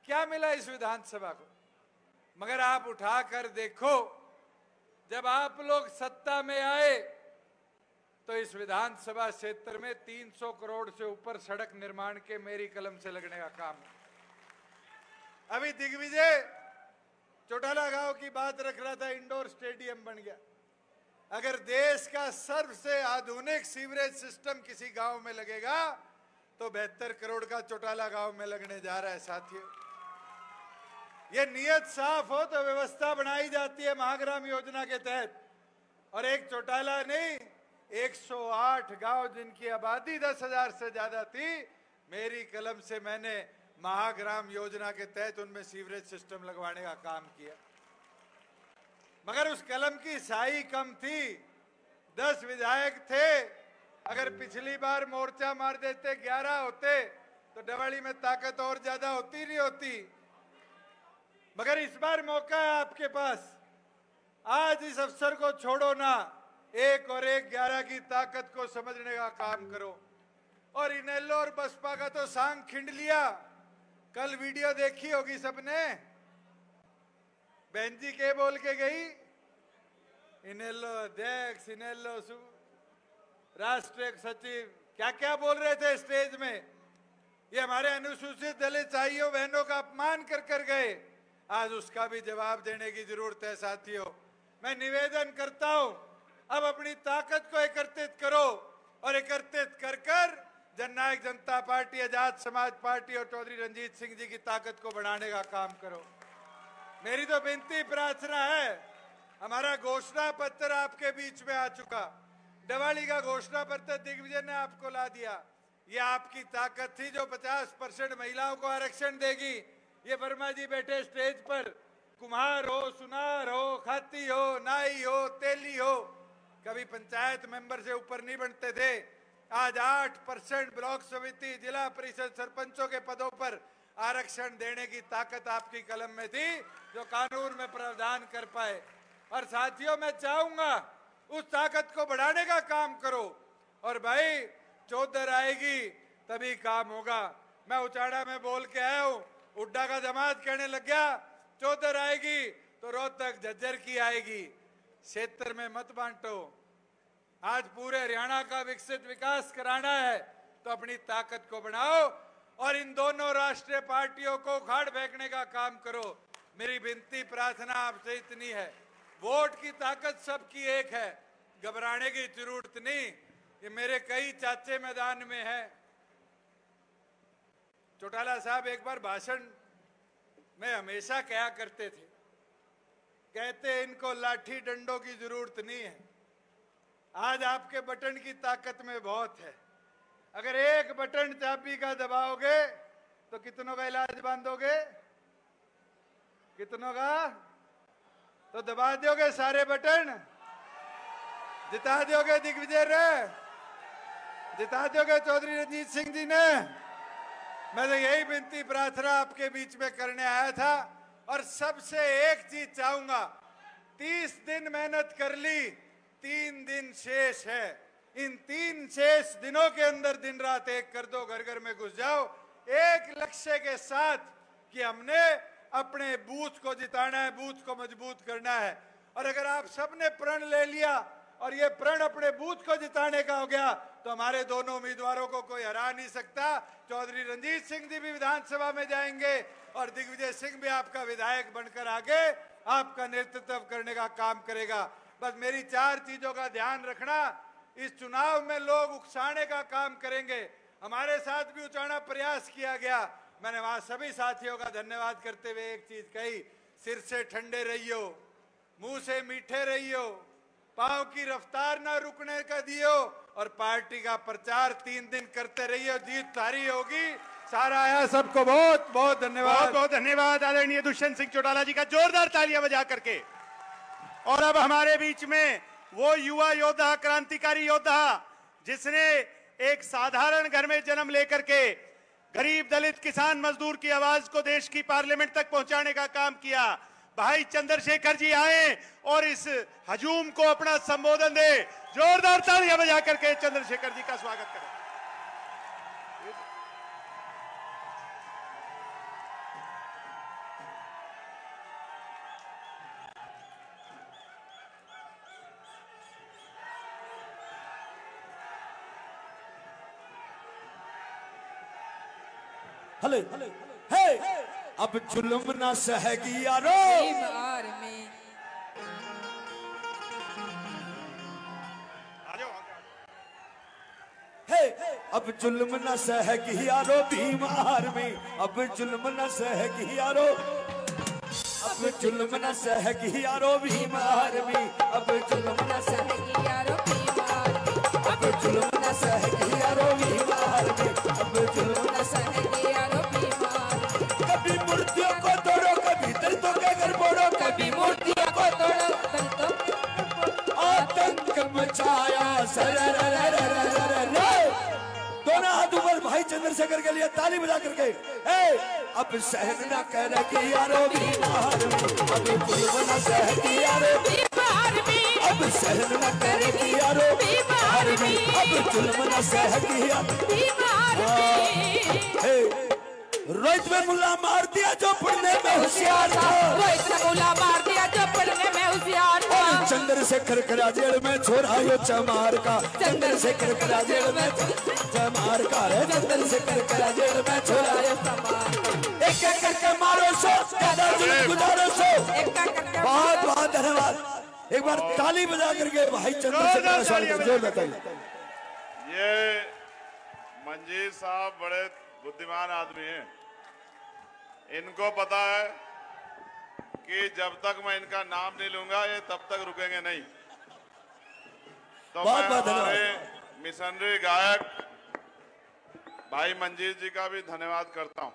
क्या मिला इस विधानसभा को? मगर आप उठाकर देखो, जब आप लोग सत्ता में आए तो इस विधानसभा क्षेत्र में 300 करोड़ से ऊपर सड़क निर्माण के मेरी कलम से लगने का काम है। अभी दिग्विजय चौटाला गांव की बात रख रहा था, इंडोर स्टेडियम बन गया। अगर देश का सबसे आधुनिक सीवरेज सिस्टम किसी गांव में लगेगा तो 72 करोड़ का चौटाला गांव में लगने जा रहा है। साथियों, ये नियत साफ हो तो व्यवस्था बनाई जाती है महाग्राम योजना के तहत। और एक चौटाला नहीं, 108 गांव जिनकी आबादी 10,000 से ज्यादा थी, मेरी कलम से मैंने महाग्राम योजना के तहत उनमें सीवरेज सिस्टम लगवाने का काम किया। मगर उस कलम की साई कम थी, 10 विधायक थे। अगर पिछली बार मोर्चा मार देते 11 होते तो डवाली में ताकत और ज्यादा होती नहीं होती। मगर इस बार मौका है आपके पास, आज इस अवसर को छोड़ो ना, 1 और 1 11 की ताकत को समझने का काम करो। और इनेलो और बसपा का तो सांग खिंड लिया। कल वीडियो देखी होगी सबने, बहन जी के बोल के गई, इनेलो अध्यक्ष, इनेलो राष्ट्रीय सचिव, क्या क्या बोल रहे थे स्टेज में। ये हमारे अनुसूचित दलित भाइयों बहनों का अपमान कर कर गए। आज उसका भी जवाब देने की जरूरत है। साथियों, मैं निवेदन करता हूं, अब अपनी ताकत को एकत्रित करो और एकत्रित कर कर जननायक जनता पार्टी, आजाद समाज पार्टी और चौधरी रंजीत सिंह जी की ताकत को बढ़ाने का काम करो। मेरी तो विनती प्रार्थना है, हमारा घोषणा पत्र आपके बीच में आ चुका, दिवाली का घोषणा पत्र दिग्विजय ने आपको ला दिया। ये आपकी ताकत थी जो 50% महिलाओं को आरक्षण देगी। ये वर्मा जी बैठे स्टेज पर, कुम्हार हो, सुनार हो, खाती हो, नाई हो, तेली हो, कभी पंचायत मेंबर से ऊपर नहीं बनते थे। आज 8% ब्लॉक समिति, जिला परिषद, सरपंचों के पदों पर आरक्षण देने की ताकत आपकी कलम में थी, जो कानून में प्रावधान कर पाए। और साथियों, मैं चाहूंगा उस ताकत को बढ़ाने का काम करो। और भाई, चौधर आएगी तभी काम होगा। मैं उचाड़ा में बोल के आया हूं, हुड्डा का दामाद कहने लग गया चौधर आएगी तो रोहतक झज्जर की आएगी। क्षेत्र में मत बांटो। आज पूरे हरियाणा का विकसित विकास कराना है तो अपनी ताकत को बढ़ाओ और इन दोनों राष्ट्रीय पार्टियों को उखाड़ फेंकने का काम करो। मेरी विनती प्रार्थना आपसे इतनी है, वोट की ताकत सबकी एक है, घबराने की जरूरत नहीं। ये मेरे कई चाचे मैदान में हैं। चौटाला साहब एक बार भाषण में हमेशा कहा करते थे, कहते इनको लाठी डंडों की जरूरत नहीं है। आज आपके बटन की ताकत में बहुत है। अगर एक बटन चाबी का दबाओगे तो कितनों का इलाज बांधोगे? कितनों का? तो दबा दोगे सारे बटन, जिता दोगे दिग्विजय रे, जिता दोगे चौधरी रंजीत सिंह जी ने। मैं तो यही विनती प्रार्थना आपके बीच में करने आया था। और सबसे एक चीज चाहूंगा, 30 दिन मेहनत कर ली, 3 दिन शेष है। इन 3 शेष दिनों के अंदर दिन रात एक कर दो, घर घर में घुस जाओ, एक लक्ष्य के साथ कि हमने अपने बूथ को जिताना है, बूथ को मजबूत करना है। और अगर आप सबने प्रण ले लिया और ये प्रण अपने बूथ को जिताने का हो गया तो हमारे दोनों उम्मीदवारों को कोई हरा नहीं सकता। चौधरी रंजीत सिंह जी भी विधानसभा में जाएंगे और दिग्विजय सिंह भी आपका विधायक बनकर आगे आपका नेतृत्व करने का काम करेगा। बस मेरी 4 चीजों का ध्यान रखना। इस चुनाव में लोग उकसाने का काम करेंगे, हमारे साथ भी उकसाना प्रयास किया गया। मैंने वहां सभी साथियों का धन्यवाद करते हुए एक चीज कही, सिर से ठंडे रहियो, मुंह से मीठे रहियो, पांव की रफ्तार ना रुकने का दियो और पार्टी का प्रचार 3 दिन करते रहिए, जीत तारी होगी। सारा आया, सबको बहुत बहुत धन्यवाद। बहुत बहुत धन्यवाद आदरणीय दुष्यंत सिंह चौटाला जी का, जोरदार तालियां बजा करके। और अब हमारे बीच में वो युवा योद्धा, क्रांतिकारी योद्धा जिसने एक साधारण घर में जन्म लेकर के गरीब दलित किसान मजदूर की आवाज को देश की पार्लियामेंट तक पहुंचाने का काम किया, भाई चंद्रशेखर जी आए और इस हजूम को अपना संबोधन दे। जोरदार तालियां बजा करके चंद्रशेखर जी का स्वागत करें। हले हे अब जुल्म ना सहेगी यारो, हे अब जुल्म न सहेगी यारो भीम आर्मी, अब जुल्म न सहेगी यारो, अब जुल्म न सहेगी यारो भीम आर्मी, अब जुल्म न सहेगी यारो भीम आर्मी, अब जुल्म न सहेगी यारो भीम आर्मी, अब जुल्म न सहेगी यारो भीम आर्मी। कभी मूर्तियों को तोड़ो, कभी दलितों के घर फोड़ो, कभी मूर्तियों को तोड़ो, आतंक मचाया दोनों हाथ ऊपर भाई चंद्रशेखर के लिए ताली बजा करके। अब सहन न करेगी यारो भीम आर्मी, अब जुल्म न सहेगी यारो भीम आर्मी, अब सहन न करेगी यारो भीम आर्मी, अब जुल्म न सहेगी यारो भीम आर्मी। रोहित में मुल्ला मार दिया जो पढ़ने में होशियार था, रोहित में मुल्ला मार दिया जो पढ़ने में होशियार था, चंद्रशेखर करा जेल में छोरा यो चमार का, चंद्रशेखर करा जेल में चमार का है, चंद्रशेखर करा जेल में छोरा यो चमार का। एक एक करके मारो सो, ज्यादा जुल्म गुजारो सो। बहुत बहुत धन्यवाद। एक बार ताली बजा करके भाई चंद्रशेखर जोर बताइए। ये मंजीर साहब बड़े बुद्धिमान आदमी हैं, इनको पता है कि जब तक मैं इनका नाम नहीं लूंगा ये तब तक रुकेंगे नहीं। तो मैं हमारे मिशनरी गायक भाई मंजीर जी का भी धन्यवाद करता हूं।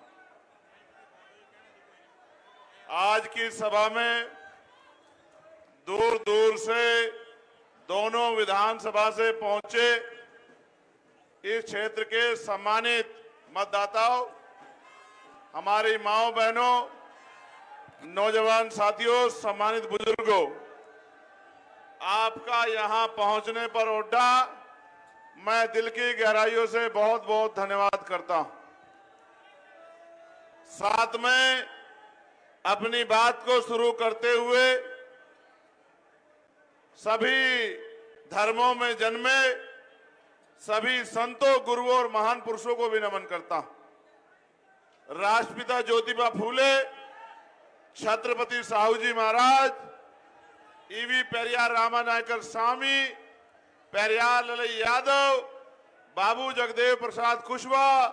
आज की सभा में दूर दूर से दोनों विधानसभा से पहुंचे इस क्षेत्र के सम्मानित मतदाताओं, हमारी माओ बहनों, नौजवान साथियों, सम्मानित बुजुर्गों, आपका यहां पहुंचने पर ओड्डा मैं दिल की गहराइयों से बहुत बहुत धन्यवाद करता हूं। साथ में अपनी बात को शुरू करते हुए सभी धर्मों में जन्मे सभी संतों, गुरुओं और महान पुरुषों को भी नमन करता हूं। राष्ट्रपिता ज्योतिबा फूले, छत्रपति साहू जी महाराज, ईवी पेरियार रामानायकर स्वामी, पेरियार ललई यादव, बाबू जगदेव प्रसाद कुशवाहा,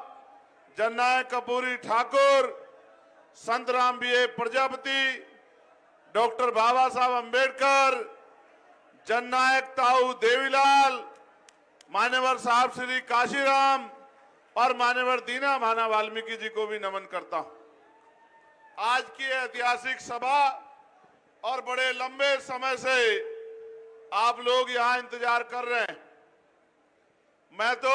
जननायक कपूरी ठाकुर, संत राम बीए प्रजापति, डॉक्टर बाबा साहब अंबेडकर, जननायक ताऊ देवीलाल, मान्यवर साहब श्री काशीराम और मान्यवर दीना भाना वाल्मीकि जी को भी नमन करता हूं। आज की ऐतिहासिक सभा और बड़े लंबे समय से आप लोग यहां इंतजार कर रहे हैं। मैं तो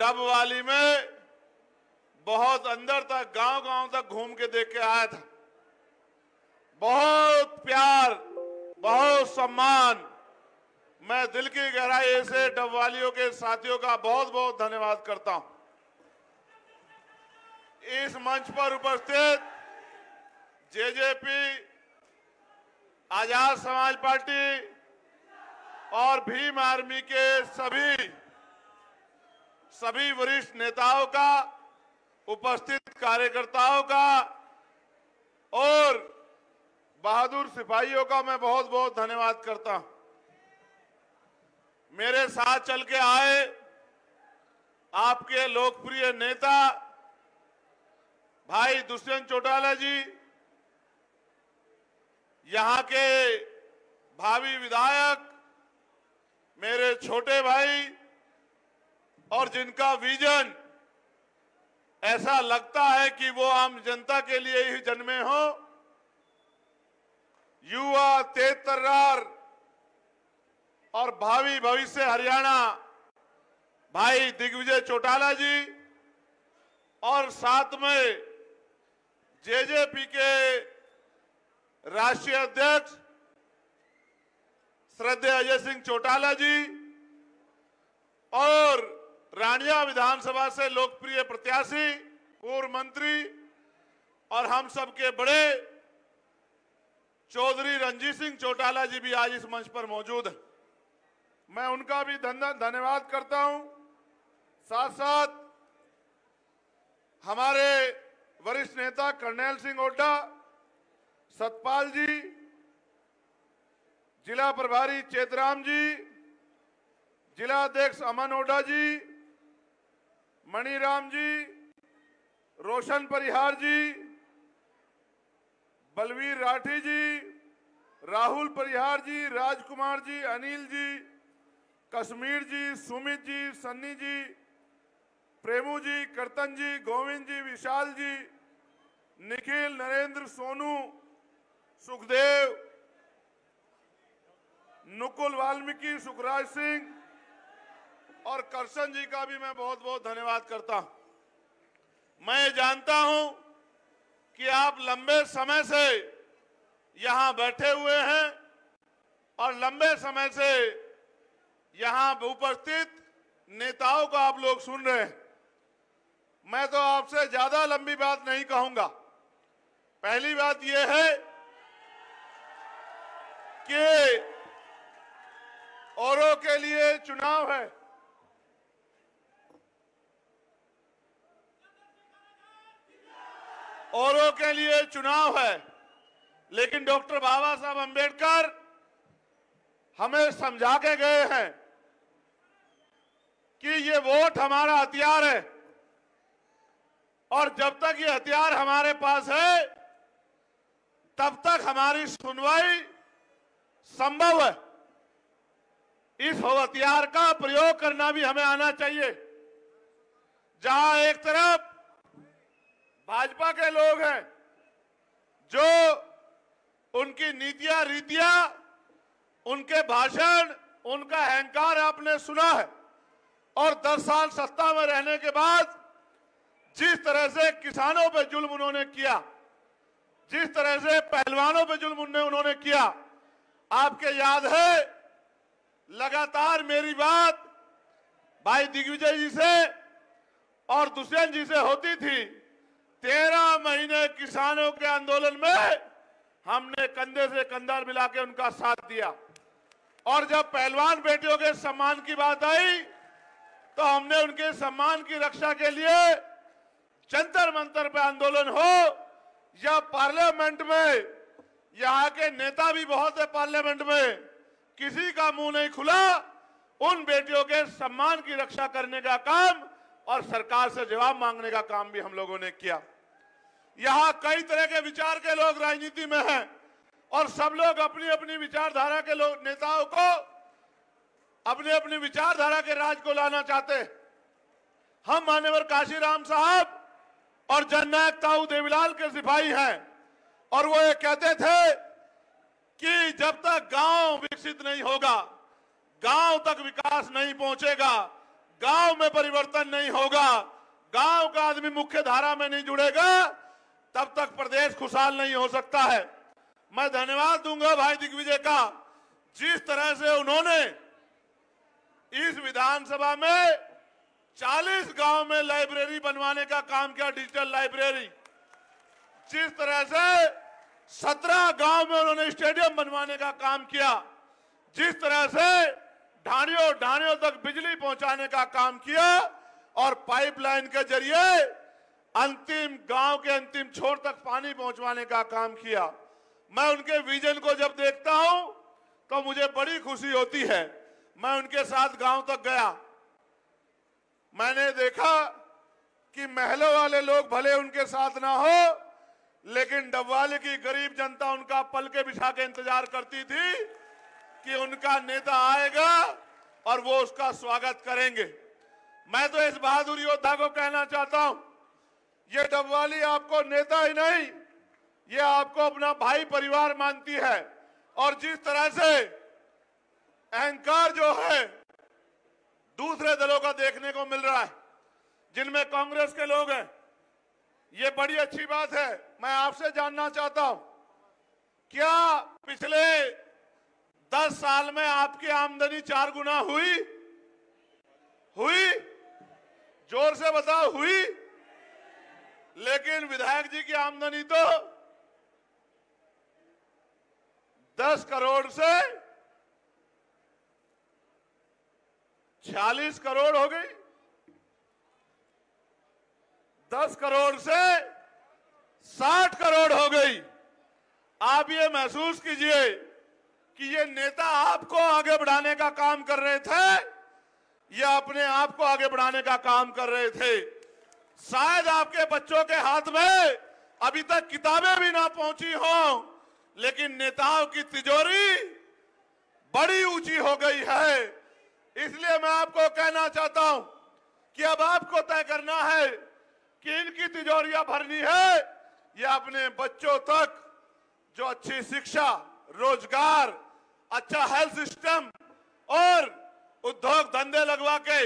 डबवाली में बहुत अंदर तक, गांव-गांव तक घूम के देख के आया था। बहुत प्यार, बहुत सम्मान मैं दिल की गहराई से डबवालियों के साथियों का बहुत बहुत धन्यवाद करता हूं। इस मंच पर उपस्थित जेजेपी, आजाद समाज पार्टी और भीम आर्मी के सभी वरिष्ठ नेताओं का, उपस्थित कार्यकर्ताओं का और बहादुर सिपाहियों का मैं बहुत बहुत धन्यवाद करता हूं। मेरे साथ चल के आए आपके लोकप्रिय नेता भाई दुष्यंत चौटाला जी, यहां के भावी विधायक मेरे छोटे भाई, और जिनका विजन ऐसा लगता है कि वो आम जनता के लिए ही जन्मे हो, युवा, तेज तर्रार और भावी भविष्य हरियाणा भाई दिग्विजय चौटाला जी, और साथ में जेजेपी के राष्ट्रीय अध्यक्ष श्रद्धेय अजय सिंह चौटाला जी, और रानिया विधानसभा से लोकप्रिय प्रत्याशी, पूर्व मंत्री और हम सबके बड़े चौधरी रणजीत सिंह चौटाला जी भी आज इस मंच पर मौजूद हैं। मैं उनका भी धन्यवाद करता हूं। साथ साथ हमारे वरिष्ठ नेता कर्नैल सिंह ओड्डा, सतपाल जी, जिला प्रभारी चेतराम जी, जिला अध्यक्ष अमन ओड्डा जी, मणिराम जी, रोशन परिहार जी, बलवीर राठी जी, राहुल परिहार जी, राजकुमार जी, अनिल जी, कश्मीर जी, सुमित जी, सन्नी जी, प्रेमू जी, कर्तन जी, गोविंद जी, विशाल जी, निखिल, नरेंद्र, सोनू, सुखदेव, नुकुल वाल्मीकि, सुखराज सिंह और करशन जी का भी मैं बहुत बहुत धन्यवाद करता हूं। मैं जानता हूं कि आप लंबे समय से यहां बैठे हुए हैं और लंबे समय से यहां उपस्थित नेताओं को आप लोग सुन रहे हैं। मैं तो आपसे ज्यादा लंबी बात नहीं कहूंगा। पहली बात यह है कि औरों के लिए चुनाव है, औरों के लिए चुनाव है, लेकिन डॉक्टर बाबा साहब अंबेडकर हमें समझा के गए हैं कि ये वोट हमारा हथियार है और जब तक ये हथियार हमारे पास है तब तक हमारी सुनवाई संभव है। इस हथियार का प्रयोग करना भी हमें आना चाहिए। जहां एक तरफ भाजपा के लोग हैं जो उनकी नीतियां, रीतियां, उनके भाषण, उनका अहंकार आपने सुना है, और 10 साल सत्ता में रहने के बाद जिस तरह से किसानों पे जुल्म उन्होंने किया, जिस तरह से पहलवानों पे जुल्म उन्होंने किया, आपके याद है लगातार मेरी बात भाई दिग्विजय जी से और दुष्यंत जी से होती थी। 13 महीने किसानों के आंदोलन में हमने कंधे से कंधा मिला के उनका साथ दिया, और जब पहलवान बेटियों के सम्मान की बात आई तो हमने उनके सम्मान की रक्षा के लिए जंतर मंतर पे आंदोलन हो या पार्लियामेंट में, यहाँ के नेता भी बहुत है पार्लियामेंट में, किसी का मुंह नहीं खुला उन बेटियों के सम्मान की रक्षा करने का काम और सरकार से जवाब मांगने का काम भी हम लोगों ने किया। यहाँ कई तरह के विचार के लोग राजनीति में हैं और सब लोग अपनी अपनी विचारधारा के लोग नेताओं को अपनी अपनी विचारधारा के राज को लाना चाहते हैं। हम मान्यवर काशीराम साहब और जननायक ताऊ देवीलाल के सिपाही हैं और वो ये कहते थे कि जब तक गांव विकसित नहीं होगा, गांव तक विकास नहीं पहुंचेगा, गांव में परिवर्तन नहीं होगा, गांव का आदमी मुख्य धारा में नहीं जुड़ेगा, तब तक प्रदेश खुशहाल नहीं हो सकता है। मैं धन्यवाद दूंगा भाई दिग्विजय का, जिस तरह से उन्होंने इस विधानसभा में 40 गांव में लाइब्रेरी बनवाने का काम किया, डिजिटल लाइब्रेरी। जिस तरह से 17 गांव में उन्होंने स्टेडियम बनवाने का काम किया, जिस तरह से ढाणियों तक बिजली पहुंचाने का काम किया और पाइपलाइन के जरिए अंतिम गांव के अंतिम छोर तक पानी पहुंचवाने का काम किया। मैं उनके विजन को जब देखता हूं तो मुझे बड़ी खुशी होती है। मैं उनके साथ गांव तक गया, मैंने देखा कि महलों वाले लोग भले उनके साथ ना हो, लेकिन डबवाली की गरीब जनता उनका पल के बिछा के इंतजार करती थी कि उनका नेता आएगा और वो उसका स्वागत करेंगे। मैं तो इस बहादुर योद्धा को कहना चाहता हूं, ये डबवाली आपको नेता ही नहीं, ये आपको अपना भाई परिवार मानती है। और जिस तरह से अहंकार जो है दूसरे दलों का देखने को मिल रहा है, जिनमें कांग्रेस के लोग हैं, ये बड़ी अच्छी बात है। मैं आपसे जानना चाहता हूं, क्या पिछले 10 साल में आपकी आमदनी 4 गुना हुई? जोर से बताओ, हुई? लेकिन विधायक जी की आमदनी तो 10 करोड़ से 46 करोड़ हो गई, 10 करोड़ से 60 करोड़ हो गई। आप ये महसूस कीजिए कि ये नेता आपको आगे बढ़ाने का काम कर रहे थे या अपने आप को आगे बढ़ाने का काम कर रहे थे। शायद आपके बच्चों के हाथ में अभी तक किताबें भी ना पहुंची हों, लेकिन नेताओं की तिजोरी बड़ी ऊंची हो गई है। इसलिए मैं आपको कहना चाहता हूं कि अब आपको तय करना है कि इनकी तिजोरियां भरनी है या अपने बच्चों तक जो अच्छी शिक्षा, रोजगार, अच्छा हेल्थ सिस्टम और उद्योग धंधे लगवा के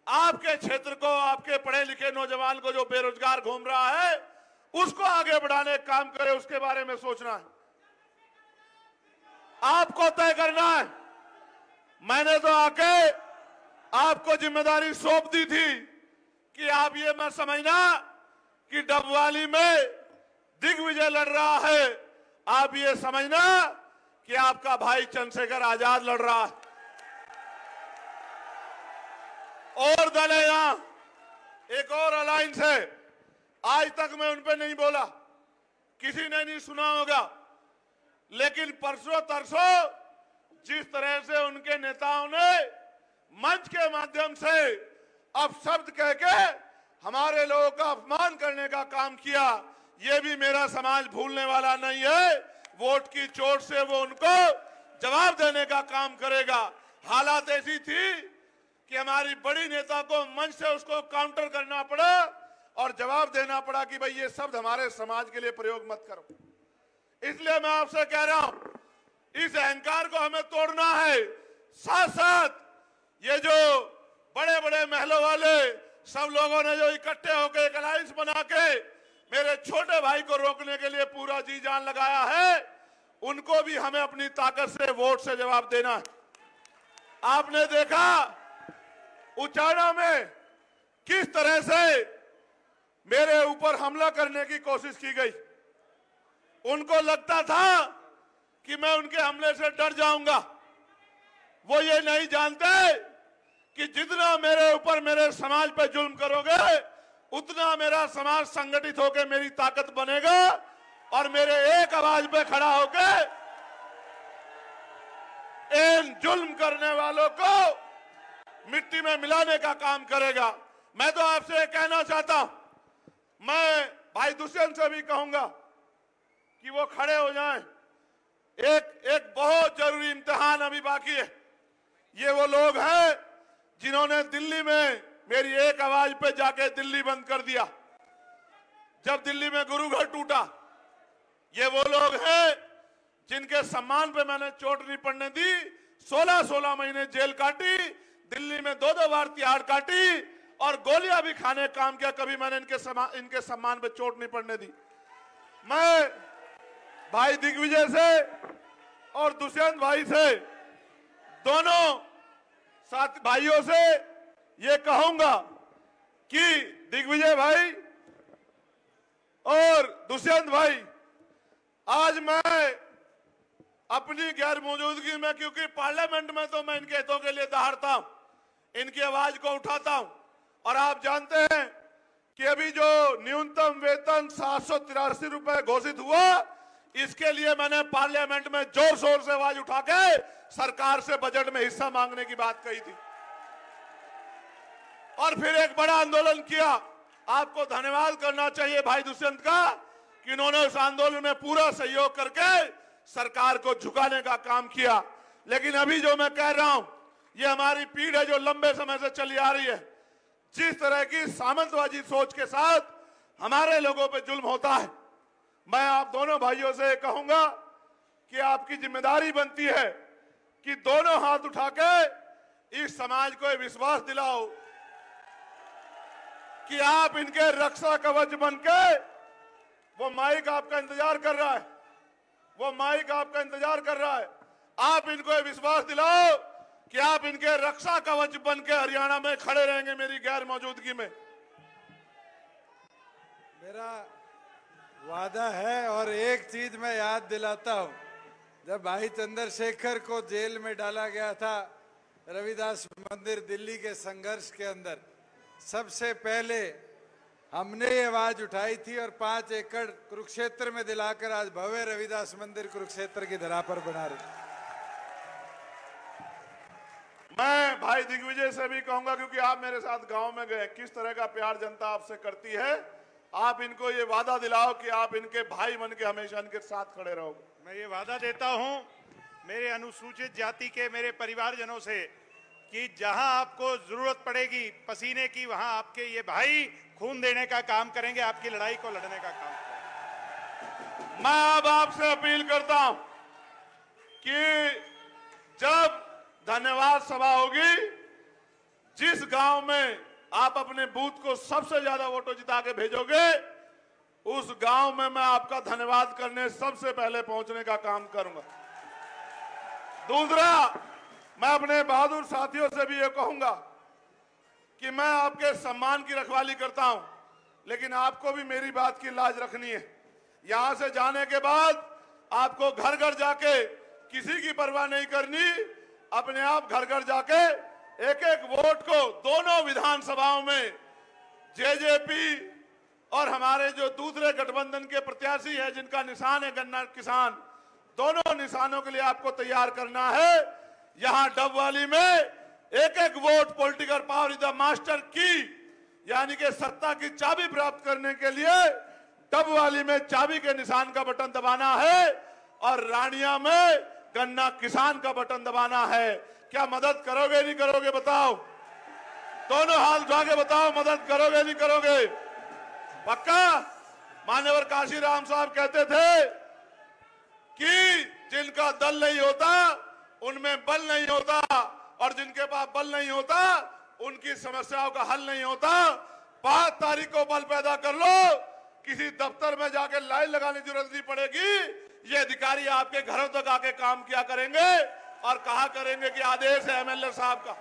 आपके क्षेत्र को, आपके पढ़े लिखे नौजवान को जो बेरोजगार घूम रहा है, उसको आगे बढ़ाने का काम करे, उसके बारे में सोचना है। आपको तय करना है। मैंने तो आके आपको जिम्मेदारी सौंप दी थी कि आप ये मत समझना कि डबवाली में दिग्विजय लड़ रहा है, आप ये समझना कि आपका भाई चंद्रशेखर आजाद लड़ रहा है। और दल है यहां, एक और अलायंस है, आज तक मैं उन पे नहीं बोला, किसी ने नहीं सुना होगा, लेकिन परसों तरसों जिस तरह से उनके नेताओं ने मंच के माध्यम से अब शब्द कह के हमारे लोगों का अपमान करने का काम किया, ये भी मेरा समाज भूलने वाला नहीं है। वोट की चोट से वो उनको जवाब देने का काम करेगा। हालात ऐसी थी कि हमारी बड़ी नेता को मंच से उसको काउंटर करना पड़ा और जवाब देना पड़ा कि भाई ये शब्द हमारे समाज के लिए प्रयोग मत करो। इसलिए मैं आपसे कह रहा हूं, इस अहंकार को हमें तोड़ना है। साथ साथ ये जो बड़े बड़े महलों वाले सब लोगों ने जो इकट्ठे होकर एक अलायंस बना के मेरे छोटे भाई को रोकने के लिए पूरा जी जान लगाया है, उनको भी हमें अपनी ताकत से, वोट से जवाब देना है। आपने देखा उचाना में किस तरह से मेरे ऊपर हमला करने की कोशिश की गई। उनको लगता था कि मैं उनके हमले से डर जाऊंगा। वो ये नहीं जानते कि जितना मेरे ऊपर, मेरे समाज पे जुल्म करोगे, उतना मेरा समाज संगठित होकर मेरी ताकत बनेगा और मेरे एक आवाज पे खड़ा होकर इन जुल्म करने वालों को मिट्टी में मिलाने का काम करेगा। मैं तो आपसे कहना चाहता हूं, मैं भाई दुष्यंत से भी कहूंगा कि वो खड़े हो जाएं। एक बहुत जरूरी इम्तिहान अभी बाकी है। ये वो लोग हैं जिन्होंने दिल्ली में मेरी एक आवाज पे जाके दिल्ली बंद कर दिया जब दिल्ली में गुरु घर टूटा। ये वो लोग हैं जिनके सम्मान पे मैंने चोट नहीं पड़ने दी, 16-16 महीने जेल काटी, दिल्ली में 2-2 बार तिहाड़ काटी और गोलियां भी खाने काम किया, कभी मैंने इनके सम्मान पे चोट नहीं पड़ने दी। मैं भाई दिग्विजय से और दुष्यंत भाई से दोनों साथ भाइयों से ये कहूंगा कि दिग्विजय भाई और दुष्यंत भाई, आज मैं अपनी गैर मौजूदगी में, क्योंकि पार्लियामेंट में तो मैं इनके हितों के लिए दहाड़ता हूं, इनकी आवाज को उठाता हूं, और आप जानते हैं कि अभी जो न्यूनतम वेतन 783 रुपए घोषित हुआ, इसके लिए मैंने पार्लियामेंट में जोर शोर से आवाज उठा के सरकार से बजट में हिस्सा मांगने की बात कही थी, और फिर एक बड़ा आंदोलन किया। आपको धन्यवाद करना चाहिए भाई दुष्यंत का कि उन्होंने उस आंदोलन में पूरा सहयोग करके सरकार को झुकाने का काम किया। लेकिन अभी जो मैं कह रहा हूं, ये हमारी पीढ़ है जो लंबे समय से चली आ रही है। जिस तरह की सामंतवादी सोच के साथ हमारे लोगों पे जुल्म होता है, मैं आप दोनों भाइयों से कहूंगा कि आपकी जिम्मेदारी बनती है कि दोनों हाथ उठा के इस समाज को विश्वास दिलाओ कि आप इनके रक्षा कवच बनके, वो माइक आपका इंतजार कर रहा है, वो माइक आपका इंतजार कर रहा है, आप इनको विश्वास दिलाओ कि आप इनके रक्षा कवच बनके हरियाणा में खड़े रहेंगे मेरी गैर मौजूदगी में। मेरा वादा है। और एक चीज मैं याद दिलाता हूं, जब भाई चंद्रशेखर को जेल में डाला गया था रविदास मंदिर दिल्ली के संघर्ष के अंदर, सबसे पहले हमने ये आवाज उठाई थी और 5 एकड़ कुरुक्षेत्र में दिलाकर आज भव्य रविदास मंदिर कुरुक्षेत्र की धरा पर बना रहे। मैं भाई दिग्विजय से भी कहूंगा, क्योंकि आप मेरे साथ गांव में गए, किस तरह का प्यार जनता आपसे करती है, आप इनको ये वादा दिलाओ कि आप इनके भाई बन के हमेशा इनके साथ खड़े रहोगे। मैं ये वादा देता हूं मेरे अनुसूचित जाति के मेरे परिवारजनों से कि जहां आपको जरूरत पड़ेगी पसीने की, वहां आपके ये भाई खून देने का काम करेंगे, आपकी लड़ाई को लड़ने का काम करेंगे। मैं अब आपसे अपील करता हूं कि जब धन्यवाद सभा होगी, जिस गांव में आप अपने बूथ को सबसे ज्यादा वोटों जिता के भेजोगे, उस गांव में मैं आपका धन्यवाद करने सबसे पहले पहुंचने का काम करूंगा। दूसरा, मैं अपने बहादुर साथियों से भी ये कहूंगा कि मैं आपके सम्मान की रखवाली करता हूं, लेकिन आपको भी मेरी बात की लाज रखनी है। यहां से जाने के बाद आपको घर घर जाके किसी की परवाह नहीं करनी, अपने आप घर घर जाके एक एक वोट को दोनों विधानसभाओं में जेजेपी और हमारे जो दूसरे गठबंधन के प्रत्याशी है जिनका निशान है गन्ना किसान, दोनों निशानों के लिए आपको तैयार करना है। यहां डबवाली में एक एक vote political power is the master की, यानी कि सत्ता की चाबी प्राप्त करने के लिए डबवाली में चाबी के निशान का बटन दबाना है और रानिया में गन्ना किसान का बटन दबाना है। क्या मदद करोगे नहीं करोगे बताओ? दोनों हाथ उठा के बताओ, मदद करोगे नहीं करोगे? पक्का? मान्यवर काशीराम साहब कहते थे कि जिनका दल नहीं होता उनमें बल नहीं होता, और जिनके पास बल नहीं होता उनकी समस्याओं का हल नहीं होता। 5 तारीख को बल पैदा कर लो, किसी दफ्तर में जाके लाइन लगाने की जरूरत नहीं पड़ेगी। ये अधिकारी आपके घरों तक आके काम किया करेंगे और कहा करेंगे कि आदेश है एमएलए साहब का।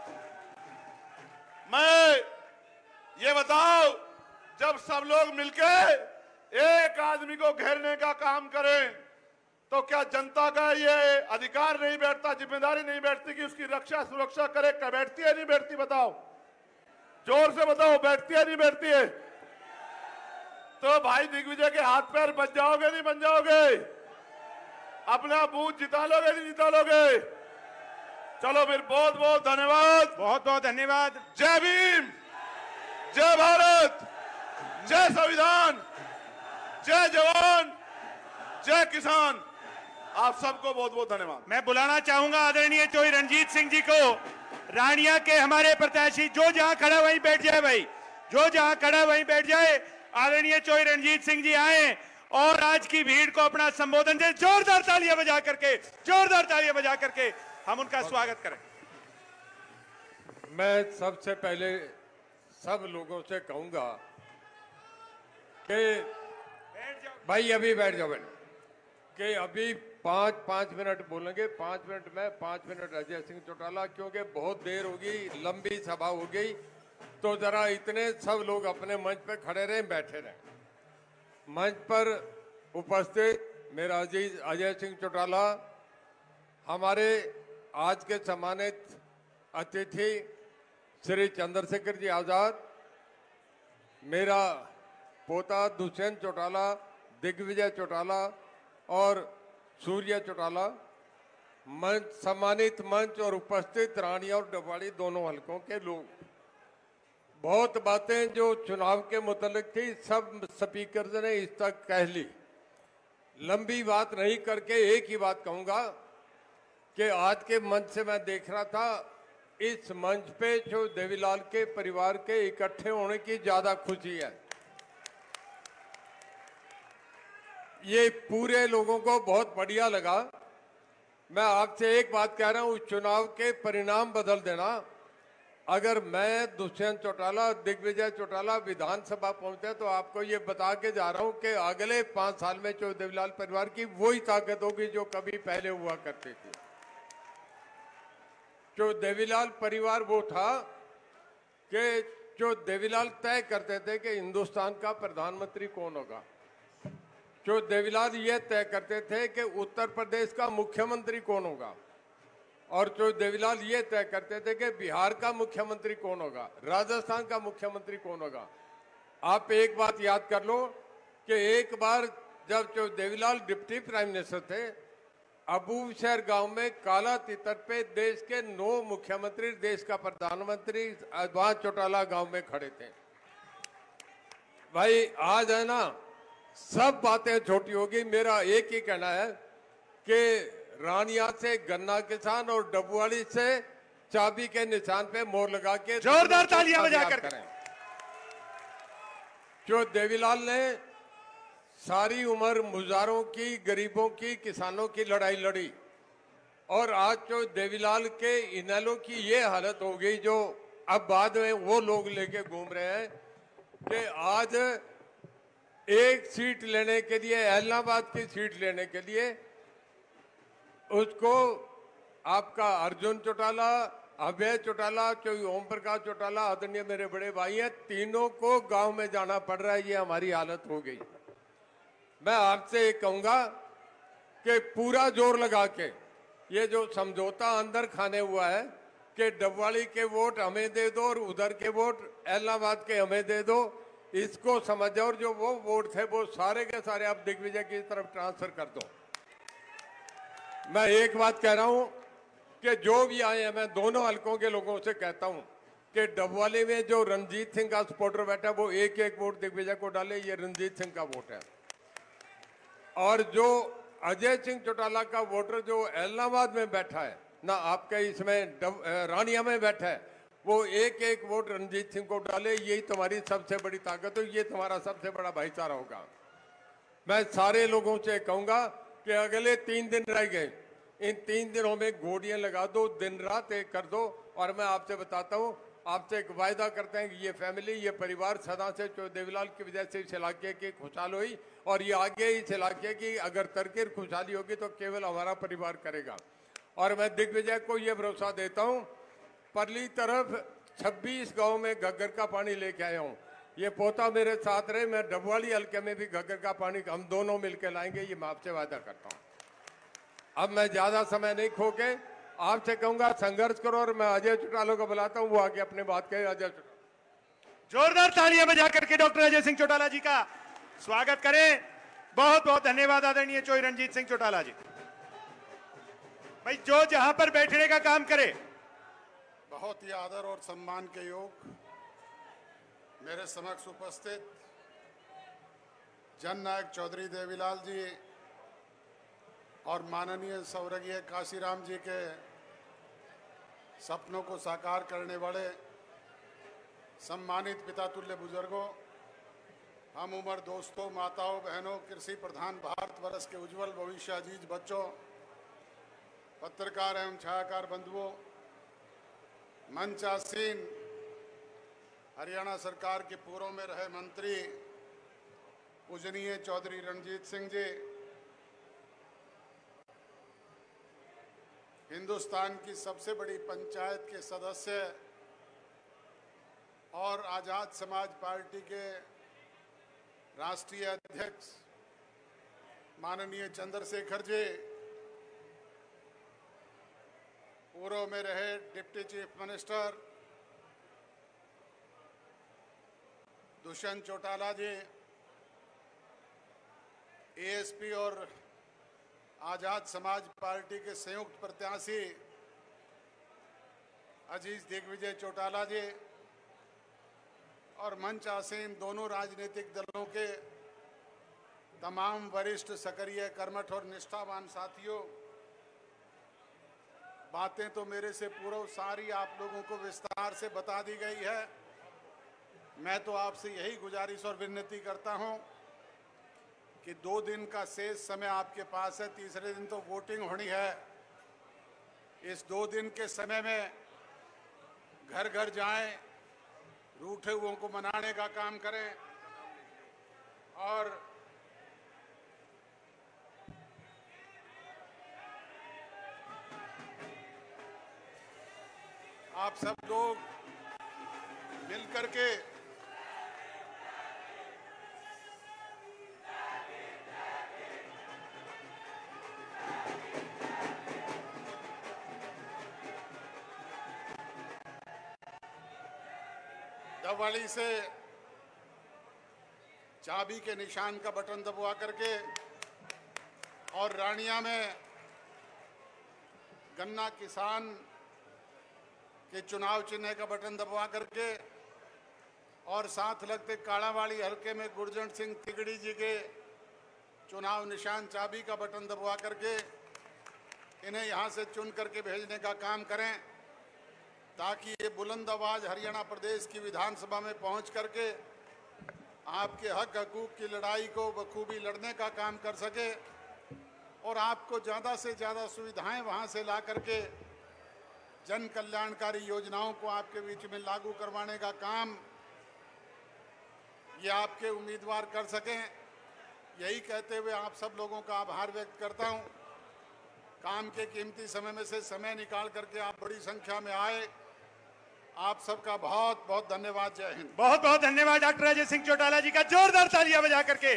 मैं ये बताओ, जब सब लोग मिलके एक आदमी को घेरने का काम करें तो क्या जनता का ये अधिकार नहीं बैठता, जिम्मेदारी नहीं बैठती कि उसकी रक्षा सुरक्षा करे? क्या बैठती है नहीं बैठती बताओ? जोर से बताओ, बैठती है नहीं बैठती है? तो भाई दिग्विजय के हाथ पैर बच जाओगे नहीं बन जाओगे? अपना बूथ जिता लोगे नहीं जिता लोगे? चलो फिर बहुत बहुत धन्यवाद, बहुत बहुत धन्यवाद। जय भीम, जय भारत, जय संविधान, जय जवान, जय किसान। आप सबको बहुत बहुत धन्यवाद। मैं बुलाना चाहूंगा आदरणीय चौधरी रणजीत सिंह जी को, रानिया के हमारे प्रत्याशी। जो जहां खड़ा वहीं बैठ जाए भाई, जो जहां खड़ा वहीं बैठ जाए। आदरणीय चौधरी रणजीत सिंह जी आए और आज की भीड़ को अपना संबोधन दे। जोरदार तालियां बजा करके, जोरदार तालियां बजा करके हम उनका स्वागत करें। मैं सबसे पहले सब लोगों से कहूंगा कि भाई अभी बैठ जाओ, कि अभी 5-5 मिनट बोलेंगे, 5 मिनट में, 5 मिनट अजय सिंह चौटाला, क्योंकि बहुत देर हो गई, लंबी सभा हो गई, तो जरा इतने सब लोग अपने मंच पे खड़े रहें, बैठे रहें। मंच पर उपस्थित मेरा अजीज अजय सिंह चौटाला, हमारे आज के सम्मानित अतिथि श्री चंद्रशेखर जी आजाद, मेरा पोता दुष्यंत चौटाला, दिग्विजय चौटाला और सूर्य चौटाला, मंच सम्मानित मंच और उपस्थित रानी और डबवाड़ी दोनों हलकों के लोग, बहुत बातें जो चुनाव के मुतालिक थी सब स्पीकर ने इस तक कह ली। लंबी बात नहीं करके एक ही बात कहूंगा कि आज के मंच से मैं देख रहा था, इस मंच पे जो देवीलाल के परिवार के इकट्ठे होने की ज्यादा खुशी है। ये पूरे लोगों को बहुत बढ़िया लगा। मैं आपसे एक बात कह रहा हूं, चुनाव के परिणाम बदल देना। अगर मैं दुष्यंत चौटाला, दिग्विजय चौटाला विधानसभा पहुंचे तो आपको ये बता के जा रहा हूं कि अगले 5 साल में जो देवीलाल परिवार की वही ताकत होगी जो कभी पहले हुआ करती थी। जो देवीलाल परिवार वो था कि जो देवीलाल तय करते थे कि हिंदुस्तान का प्रधानमंत्री कौन होगा। जो देवीलाल ये तय करते थे कि उत्तर प्रदेश का मुख्यमंत्री कौन होगा, और जो देवीलाल ये तय करते थे कि बिहार का मुख्यमंत्री कौन होगा, राजस्थान का मुख्यमंत्री कौन होगा। आप एक बात याद कर लो कि एक बार जब जो देवीलाल डिप्टी प्राइम मिनिस्टर थे, अबूशहर गांव में काला तितर पे देश के 9 मुख्यमंत्री, देश का प्रधानमंत्री वहां चौटाला गांव में खड़े थे। भाई आज है ना, सब बातें छोटी होगी। मेरा एक ही कहना है कि रानिया से गन्ना किसान और डबुआड़ी से चाबी के निशान पे मोहर लगा के जोरदार तालियां बजाकर करें। जो देवीलाल ने सारी उम्र मुजारों की, गरीबों की, किसानों की लड़ाई लड़ी, और आज जो देवीलाल के इनेलो की ये हालत हो गई, जो अब बाद में वो लोग लेके घूम रहे हैं कि आज एक सीट लेने के लिए, इलाहाबाद की सीट लेने के लिए उसको आपका अर्जुन चौटाला, अभय चौटाला, ओम प्रकाश चौटाला, आदरणीय मेरे बड़े भाई हैं, तीनों को गांव में जाना पड़ रहा है। ये हमारी हालत हो गई। मैं आपसे एक कहूंगा कि पूरा जोर लगा के ये जो समझौता अंदर खाने हुआ है कि डबवाड़ी के वोट हमें दे दो और उधर के वोट इलाहाबाद के हमें दे दो, इसको समझ, और जो वो वोट थे वो सारे के सारे आप दिग्विजय की तरफ ट्रांसफर कर दो। मैं एक बात कह रहा हूं कि जो भी आए हैं, मैं दोनों हलकों के लोगों से कहता हूं कि डबवाली में जो रंजीत सिंह का सपोर्टर बैठा है वो एक एक वोट दिग्विजय को डाले, ये रंजीत सिंह का वोट है। और जो अजय सिंह चौटाला का वोटर जो इलाहाबाद में बैठा है ना, आपके इसमें रानिया में बैठा है, वो एक एक वोट रंजीत सिंह को डाले। यही तुम्हारी सबसे बड़ी ताकत हो, ये तुम्हारा सबसे बड़ा भाईचारा होगा। मैं सारे लोगों से कहूंगा कि अगले 3 दिन रह गए, इन 3 दिनों में घोड़ियां लगा दो, दिन रात एक कर दो। और मैं आपसे बताता हूं, आपसे एक वायदा करते हैं कि ये फैमिली, ये परिवार सदा से जो देवीलाल की वजह से इस इलाके की खुशहाल हुई, और ये आगे इस इलाके की अगर तरक्की खुशहाली होगी तो केवल हमारा परिवार करेगा। और मैं दिग्विजय को ये भरोसा देता हूं, परली तरफ 26 गांव में घग्गर का पानी लेके आया हूं। ये पोता मेरे साथ रहे, मैं डबवाड़ी हल्के में भी घग्गर का पानी हम दोनों मिलकर लाएंगे, ये मैं आपसे वादा करता हूं। अब मैं ज्यादा समय नहीं खो के आपसे कहूंगा संघर्ष करो, और मैं अजय चौटाला को बुलाता हूं, वो आगे अपनी बात कहे। अजय जोरदार तालियां बजा करके डॉक्टर अजय सिंह चौटाला जी का स्वागत करें। बहुत बहुत धन्यवाद आदरणीय चौई रंजीत सिंह चौटाला जी। भाई जो जहां पर बैठने का काम करे। बहुत ही आदर और सम्मान के योग मेरे समक्ष उपस्थित जननायक चौधरी देवीलाल जी और माननीय स्वर्गीय काशीराम जी के सपनों को साकार करने वाले सम्मानित पिता तुल्य बुजुर्गों, हम उम्र दोस्तों, माताओं, बहनों, कृषि प्रधान भारतवर्ष के उज्जवल भविष्य अजीज बच्चों, पत्रकार एवं छायाकार बंधुओं, मंचासीन हरियाणा सरकार के पूर्व में रहे मंत्री पूजनीय चौधरी रणजीत सिंह जी, हिंदुस्तान की सबसे बड़ी पंचायत के सदस्य और आजाद समाज पार्टी के राष्ट्रीय अध्यक्ष माननीय चंद्रशेखर जी, पूर्व में रहे deputy chief minister Dushyant Chautala ji, ASP और आजाद समाज पार्टी के संयुक्त प्रत्याशी अजीज दिग्विजय चौटाला जी और मंच आसीन दोनों राजनीतिक दलों के तमाम वरिष्ठ, सक्रिय, कर्मठ और निष्ठावान साथियों, बातें तो मेरे से पूर्व सारी आप लोगों को विस्तार से बता दी गई है। मैं तो आपसे यही गुजारिश और विनती करता हूं कि 2 दिन का शेष समय आपके पास है, तीसरे दिन तो वोटिंग होनी है। इस 2 दिन के समय में घर घर जाएं, रूठे हुओं को मनाने का काम करें और आप सब लोग मिलकर के दवाली से चाबी के निशान का बटन दबवा करके और रानिया में गन्ना किसान के चुनाव चिन्ह का बटन दबवा करके और साथ लगते काड़ावाली हल्के में गुरजंट सिंह तिगड़ी जी के चुनाव निशान चाबी का बटन दबवा करके इन्हें यहाँ से चुन करके भेजने का काम करें, ताकि ये बुलंद आवाज हरियाणा प्रदेश की विधानसभा में पहुंच करके आपके हक हकूक की लड़ाई को बखूबी लड़ने का काम कर सके और आपको ज़्यादा से ज़्यादा सुविधाएं वहां से ला करके जन कल्याणकारी योजनाओं को आपके बीच में लागू करवाने का काम ये आपके उम्मीदवार कर सकें। यही कहते हुए आप सब लोगों का आभार व्यक्त करता हूं। काम के कीमती समय में से समय निकाल करके आप बड़ी संख्या में आए, आप सबका बहुत बहुत धन्यवाद। जय हिंद। बहुत बहुत धन्यवाद डॉक्टर अजय सिंह चौटाला जी का। जोरदार तालियां बजा करके